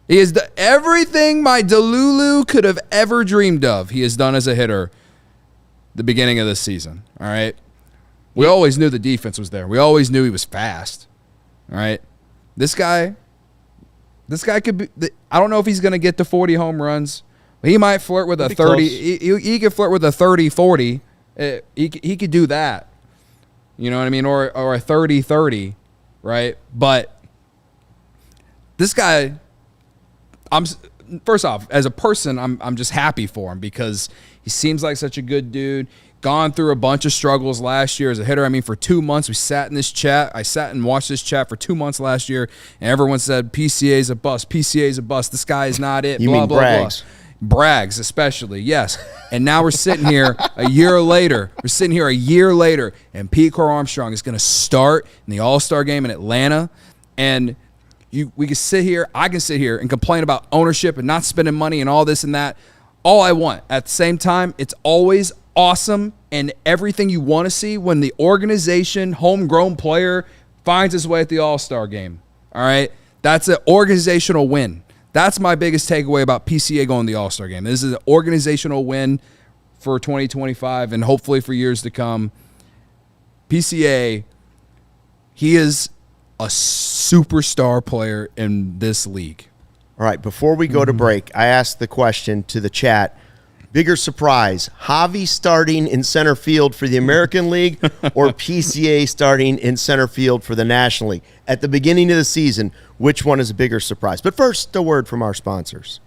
He has done everything my Delulu could have ever dreamed of. He has done as a hitter the beginning of this season. All right. We always knew the defense was there. We always knew he was fast. All right. This guy This guy could be. I don't know if he's going to get to 40 home runs. He might flirt with a 30. He could flirt with a 30-40. He could do that. You know what I mean? Or a 30-30, right? But this guy, first off, as a person, I'm just happy for him because he seems like such a good dude. Gone through a bunch of struggles last year as a hitter. I mean, for 2 months, we sat in this chat. I sat and watched this chat for 2 months last year, and everyone said PCA's a bust. PCA's a bust. This guy is not it. You blah, mean blah, Braggs? Blah. Braggs, especially, yes. And now we're sitting here a year later. And Pete Armstrong is going to start in the All-Star game in Atlanta. And we can sit here, I can sit here and complain about ownership and not spending money and all this and that. All I want. At the same time, it's always awesome and everything you want to see when the organization, homegrown player, finds his way at the All-Star game. All right? That's an organizational win. That's my biggest takeaway about PCA going to the All-Star game. This is an organizational win for 2025 and hopefully for years to come. PCA, he is a superstar player in this league. All right, before we go to break, I asked the question to the chat. Bigger surprise, Javi starting in center field for the American League or PCA starting in center field for the National League? At the beginning of the season, which one is a bigger surprise? But first, a word from our sponsors.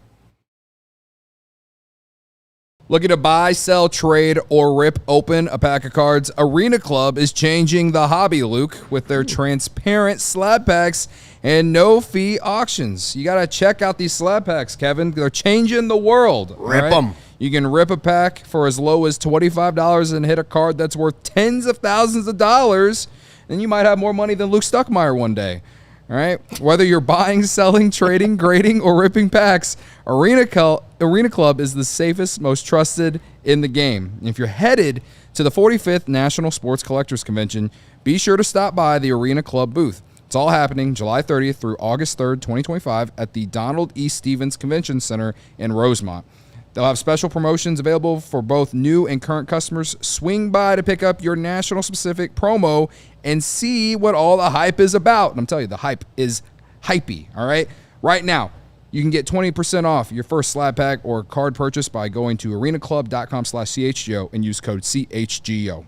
Looking to buy, sell, trade, or rip open a pack of cards? Arena Club is changing the hobby, Luke, with their transparent slab packs and no-fee auctions. You got to check out these slab packs, Kevin. They're changing the world. Rip them. You can rip a pack for as low as $25 and hit a card that's worth tens of thousands of dollars, and you might have more money than Luke Stuckmeyer one day. All right? Whether you're buying, selling, trading, grading, or ripping packs, Arena Club is the safest, most trusted in the game. And if you're headed to the 45th National Sports Collectors Convention, be sure to stop by the Arena Club booth. It's all happening July 30th through August 3rd, 2025 at the Donald E. Stevens Convention Center in Rosemont. They'll have special promotions available for both new and current customers. Swing by to pick up your national-specific promo and see what all the hype is about. And I'm telling you, the hype is hypey, all right? Right now, you can get 20% off your first slab pack or card purchase by going to arenaclub.com/CHGO and use code CHGO.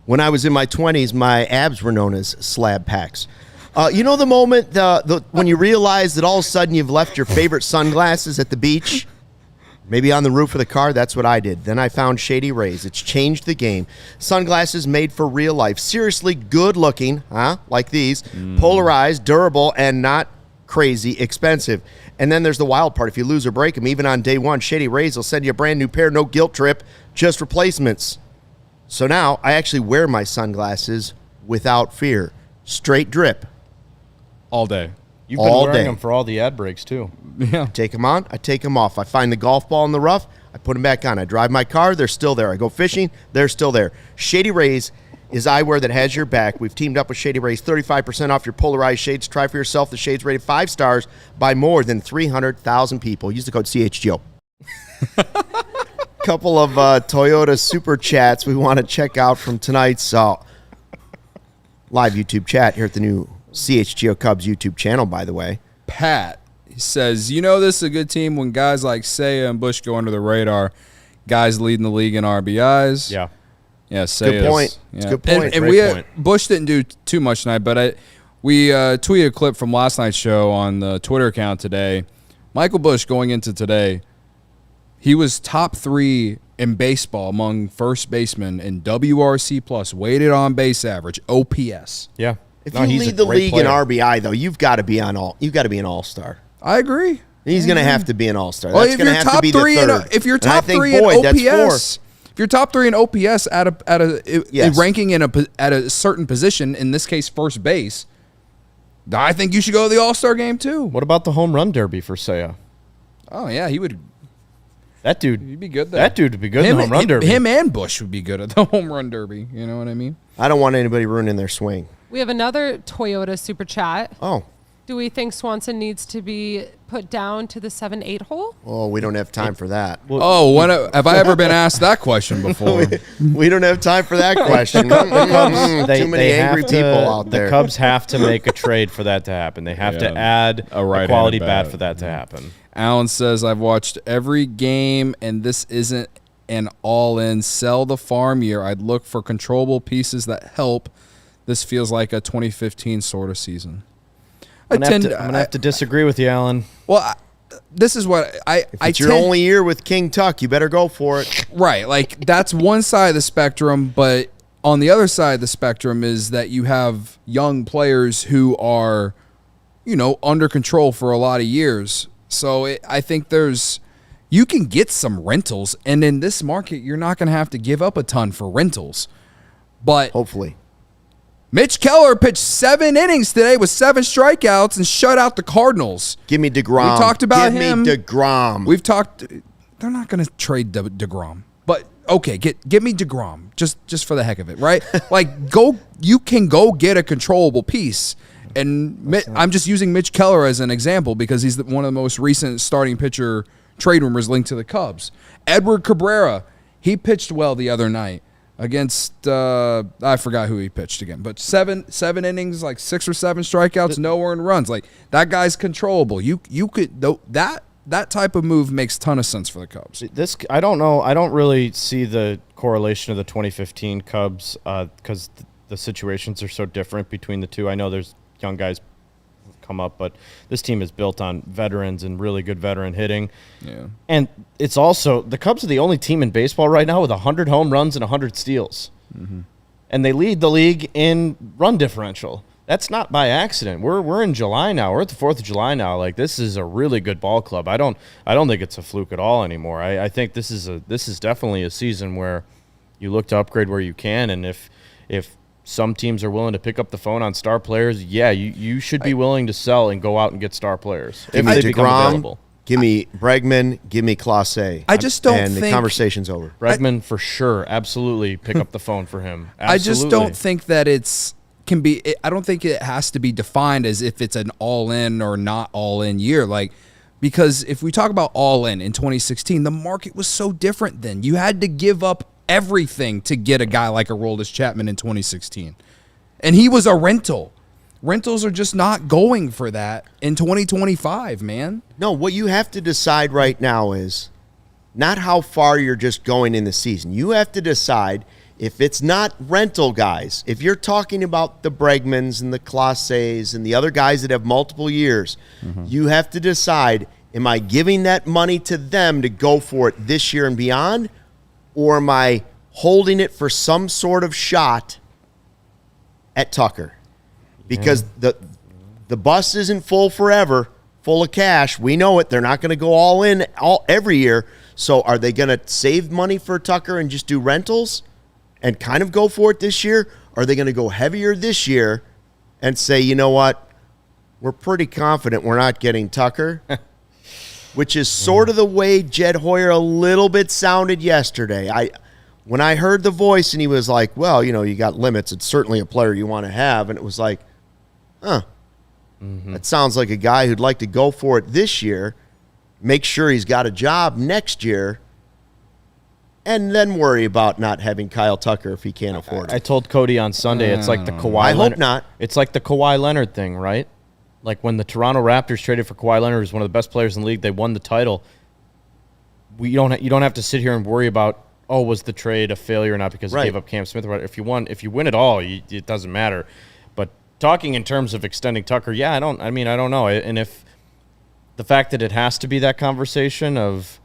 When I was in my 20s, my abs were known as slab packs. You know the moment when you realize that all of a sudden you've left your favorite sunglasses at the beach? Maybe on the roof of the car, that's what I did. Then I found Shady Rays. It's changed the game. Sunglasses made for real life. Seriously good looking, like these. Polarized, durable, and not crazy expensive. And then there's the wild part. If you lose or break them, even on day one, Shady Rays will send you a brand new pair, no guilt trip, just replacements. So now I actually wear my sunglasses without fear. Straight drip. All day. You've been wearing them for all the ad breaks, too. Yeah. I take them on, I take them off. I find the golf ball in the rough, I put them back on. I drive my car, they're still there. I go fishing, they're still there. Shady Rays is eyewear that has your back. We've teamed up with Shady Rays, 35% off your polarized shades. Try for yourself. The shades rated 5 stars by more than 300,000 people. Use the code CHGO. Couple of Toyota super chats we want to check out from tonight's live YouTube chat here at the new CHGO Cubs YouTube channel, by the way. Pat says, this is a good team when guys like Seiya and Bush go under the radar. Guys leading the league in RBIs. Yeah. Yeah, Seiya's. Good point. Yeah. It's a good point. And Bush didn't do too much tonight, but we tweeted a clip from last night's show on the Twitter account today. Michael Bush going into today, he was top 3 in baseball among first basemen in WRC plus, weighted on base average, OPS. Yeah. If you lead the league in RBI, though, you've got to be an all-star. I agree. He's going to have to be an all-star. Well, That's going to have to be the third. If you're top 3 in OPS, if you're top 3 in OPS at a ranking at a certain position, in this case first base, I think you should go to the All-Star game too. What about the home run derby for Seiya? Oh yeah, he would. That dude, he'd be good there. That dude would be good in the home run derby. Him and Bush would be good at the home run derby. You know what I mean? I don't want anybody ruining their swing. We have another Toyota super chat. Oh. Do we think Swanson needs to be put down to the 7-8 hole? Oh, we don't have time for that. Have I ever been asked that question before? We don't have time for that question. Too many angry people out there. The Cubs have to make a trade for that to happen. They have to add a quality bat for that to happen. Alan says, I've watched every game, and this isn't an all-in. Sell the farm year. I'd look for controllable pieces that help. This feels like a 2015 sort of season. I'm going to have to disagree with you, Alan. Well, this is what if it's your only year with King Tuck, you better go for it. Right. Like, that's one side of the spectrum, but on the other side of the spectrum is that you have young players who are, under control for a lot of years. So I think you can get some rentals, and in this market, you're not going to have to give up a ton for rentals. But hopefully. Mitch Keller pitched 7 innings today with 7 strikeouts and shut out the Cardinals. Give me DeGrom. We talked about him. Give me DeGrom. We've talked. They're not going to trade DeGrom, but okay, give me DeGrom just for the heck of it, right? You can go get a controllable piece, and I'm just using Mitch Keller as an example because he's one of the most recent starting pitcher trade rumors linked to the Cubs. Edward Cabrera, he pitched well the other night against I forgot who he pitched again, but seven innings, like 6 or 7 strikeouts, no earned runs. Like, that guy's controllable. You could that type of move makes a ton of sense for the Cubs. I don't know. I don't really see the correlation of the 2015 Cubs because the situations are so different between the two. I know there's young guys come up, but this team is built on veterans and really good veteran hitting. Yeah. And it's also, the Cubs are the only team in baseball right now with 100 home runs and 100 steals. Mm-hmm. And they lead the league in run differential. That's not by accident. We're in July now. We're at the 4th of July now. Like, this is a really good ball club. I don't think it's a fluke at all anymore. I think this is definitely a season where you look to upgrade where you can, and if some teams are willing to pick up the phone on star players, you should be willing to sell and go out and get star players if they become available. Give me Bregman, give me Clase. I just don't think... And the conversation's over. Bregman, for sure, absolutely pick up the phone for him. Absolutely. I just don't think that I don't think it has to be defined as if it's an all-in or not all-in year. Like, because if we talk about all-in in 2016, the market was so different then. You had to give up everything to get a guy like Aroldis Chapman in 2016. And he was a rental. Rentals are just not going for that in 2025, man. No, what you have to decide right now is not how far you're just going in the season. You have to decide if it's not rental guys, if you're talking about the Bregmans and the Clases and the other guys that have multiple years, you have to decide, am I giving that money to them to go for it this year and beyond? Or am I holding it for some sort of shot at Tucker? Because the bus isn't full forever, full of cash. We know it. They're not going to go all in every year. So are they going to save money for Tucker and just do rentals and kind of go for it this year? Or are they going to go heavier this year and say, you know what, we're pretty confident we're not getting Tucker? Which is sort of the way Jed Hoyer a little bit sounded yesterday. When I heard the voice and he was like, well, you got limits. It's certainly a player you want to have. And it was like, that sounds like a guy who'd like to go for it this year, make sure he's got a job next year, and then worry about not having Kyle Tucker if he can't afford it. I told Cody on Sunday, it's like the Kawhi I Leonard. hope not. It's like the Kawhi Leonard thing, right? Like when the Toronto Raptors traded for Kawhi Leonard, who's one of the best players in the league, they won the title. You don't have to sit here and worry about, was the trade a failure or not because he gave up Cam Smith? If you win it all, it doesn't matter. But talking in terms of extending Tucker, I don't know. And if the fact that it has to be that conversation of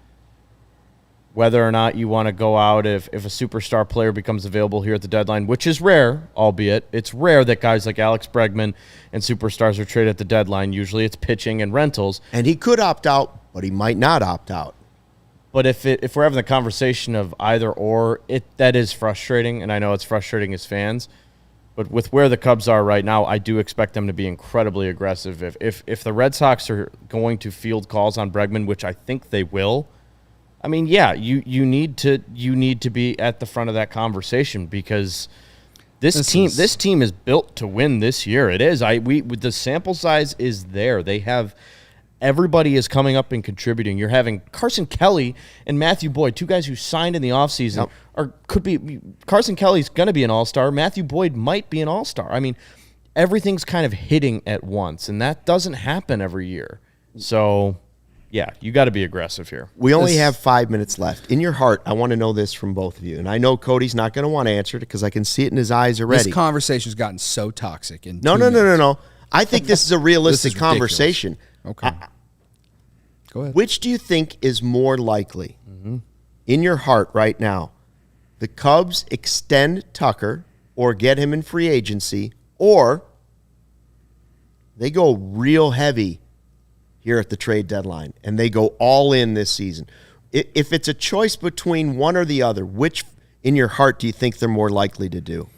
whether or not you want to go out if a superstar player becomes available here at the deadline, which is rare, albeit it's rare that guys like Alex Bregman and superstars are traded at the deadline. Usually it's pitching and rentals. And he could opt out, but he might not opt out. But if we're having the conversation of either or, that is frustrating, and I know it's frustrating as fans. But with where the Cubs are right now, I do expect them to be incredibly aggressive. If the Red Sox are going to field calls on Bregman, which I think they will, I mean, you need to be at the front of that conversation because This team is built to win this year. It is. The sample size is there. They have everybody is coming up and contributing. You're having Carson Kelly and Matthew Boyd, two guys who signed in the offseason, Carson Kelly's going to be an all-star. Matthew Boyd might be an all-star. I mean, everything's kind of hitting at once, and that doesn't happen every year. So, yeah, you got to be aggressive here. We only have 5 minutes left. In your heart, I want to know this from both of you. And I know Cody's not going to want to answer it because I can see it in his eyes already. This conversation's gotten so toxic. No. I think this is a realistic conversation. Okay. Go ahead. Which do you think is more likely, in your heart right now, the Cubs extend Tucker or get him in free agency, or they go real heavy here at the trade deadline and they go all in this season? If it's a choice between one or the other, which in your heart do you think they're more likely to do?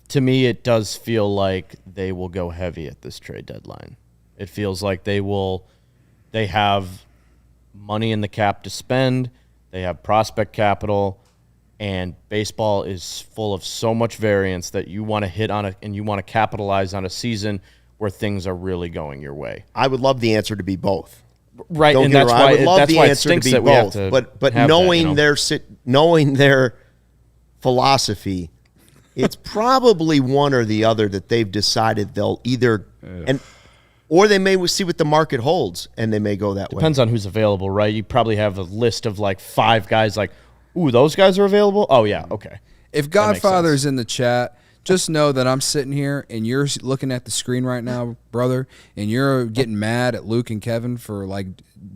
To me, it does feel like they will go heavy at this trade deadline. It feels like they have money in the cap to spend. They have prospect capital, and baseball is full of so much variance that you want to hit on it and you want to capitalize on a season where things are really going your way. I would love the answer to be both. Right, Don't and get me that's wrong. why I would love the answer to be both. But knowing knowing their philosophy, it's probably one or the other that they've decided they'll either or they may see what the market holds and they may go that way. Depends on who's available, right? You probably have a list of like 5 guys like, ooh, those guys are available? Oh, yeah, okay. If Godfather's in the chat, just know that I'm sitting here and you're looking at the screen right now, brother, and you're getting mad at Luke and Kevin for like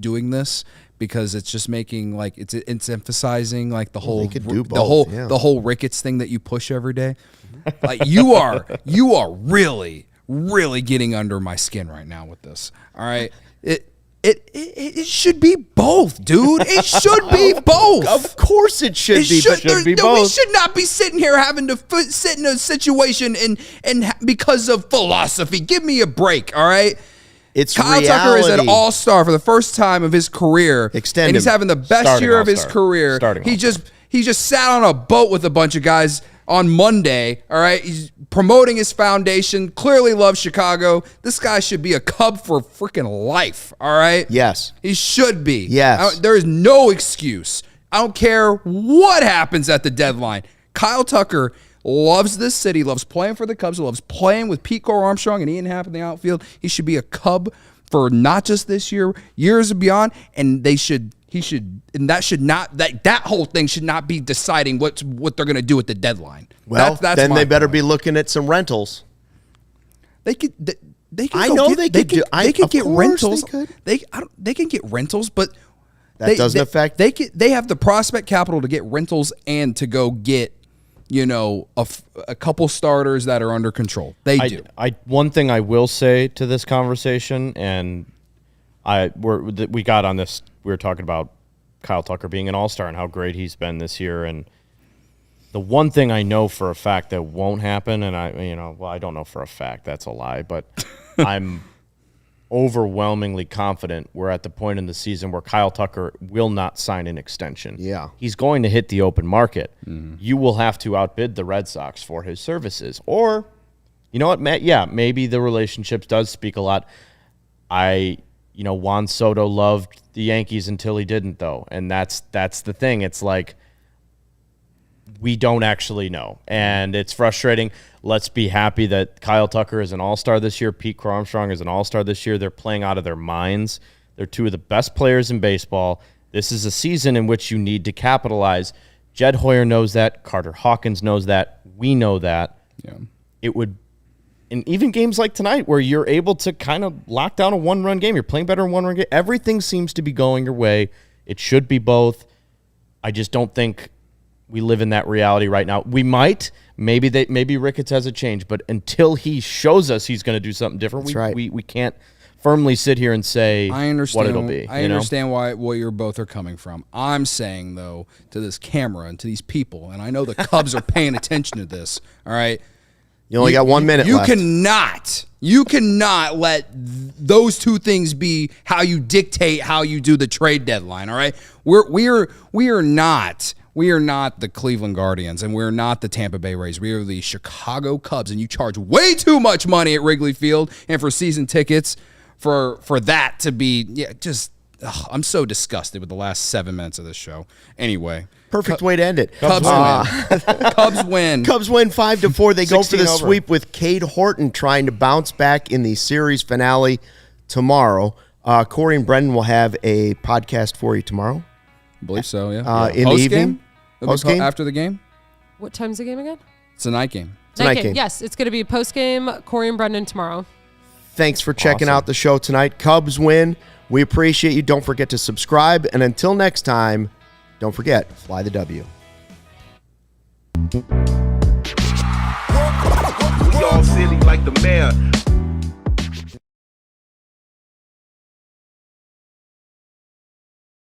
doing this because it's just making like it's emphasizing like the whole the whole Ricketts thing that you push every day. Like you are really getting under my skin right now with this. All right. It should be both, dude. It should be both. Of course it should be. We should not be sitting here having to sit in a situation and because of philosophy. Give me a break, all right? Kyle Tucker is an all-star for the first time of his career. And he's having the best year of his career. He just sat on a boat with a bunch of guys on Monday, all right? He's promoting his foundation, clearly loves Chicago. This guy should be a Cub for freaking life, all right? Yes. He should be. Yes. There is no excuse. I don't care what happens at the deadline. Kyle Tucker loves this city, loves playing for the Cubs, loves playing with Pete Armstrong and Ian Happ in the outfield. He should be a Cub for not just this year, years and beyond, and that whole thing should not be deciding what they're going to do at the deadline. Well, then they better be looking at some rentals. They could get rentals. They can get rentals, but that doesn't affect. They have the prospect capital to get rentals and to go get a couple starters that are under control. They do. One thing I will say to this conversation, and we got on this. We were talking about Kyle Tucker being an all-star and how great he's been this year. And the one thing I know for a fact that won't happen, and I don't know for a fact, that's a lie, but I'm overwhelmingly confident we're at the point in the season where Kyle Tucker will not sign an extension. Yeah. He's going to hit the open market. Mm-hmm. You will have to outbid the Red Sox for his services. Or, you know what, Matt? Yeah, maybe the relationship does speak a lot. Juan Soto loved the Yankees until he didn't, though. And that's the thing. It's like we don't actually know. And it's frustrating. Let's be happy that Kyle Tucker is an all-star this year. Pete Armstrong is an all-star this year. They're playing out of their minds. They're two of the best players in baseball. This is a season in which you need to capitalize. Jed Hoyer knows that. Carter Hawkins knows that. We know that. Yeah. And even games like tonight where you're able to kind of lock down a one-run game, you're playing better in one-run game, everything seems to be going your way. It should be both. I just don't think we live in that reality right now. We might. Maybe Ricketts has a change, but until he shows us he's going to do something different, we can't firmly sit here and say what it'll be. I understand where you both are coming from. I'm saying, though, to this camera and to these people, and I know the Cubs are paying attention to this, all right? You only got 1 minute left. You cannot let those two things be how you dictate how you do the trade deadline, all right? We are not We are not the Cleveland Guardians, and we're not the Tampa Bay Rays. We are the Chicago Cubs, and you charge way too much money at Wrigley Field and for season tickets for that to be I'm so disgusted with the last 7 minutes of this show. Anyway. Perfect way to end it. Cubs win. Cubs win. Cubs win 5-4. They go for the 16 over. sweep with Cade Horton trying to bounce back in the series finale tomorrow. Corey and Brendan will have a podcast for you tomorrow. I believe so, yeah. In the evening? Post-game? After the game? What time's the game again? It's a night game. It's a night game. Yes, it's going to be post-game, Corey and Brendan tomorrow. Thanks for checking Awesome. out the show tonight. Cubs win. We appreciate you. Don't forget to subscribe. And until next time, don't forget, fly the W. We all silly like the mayor.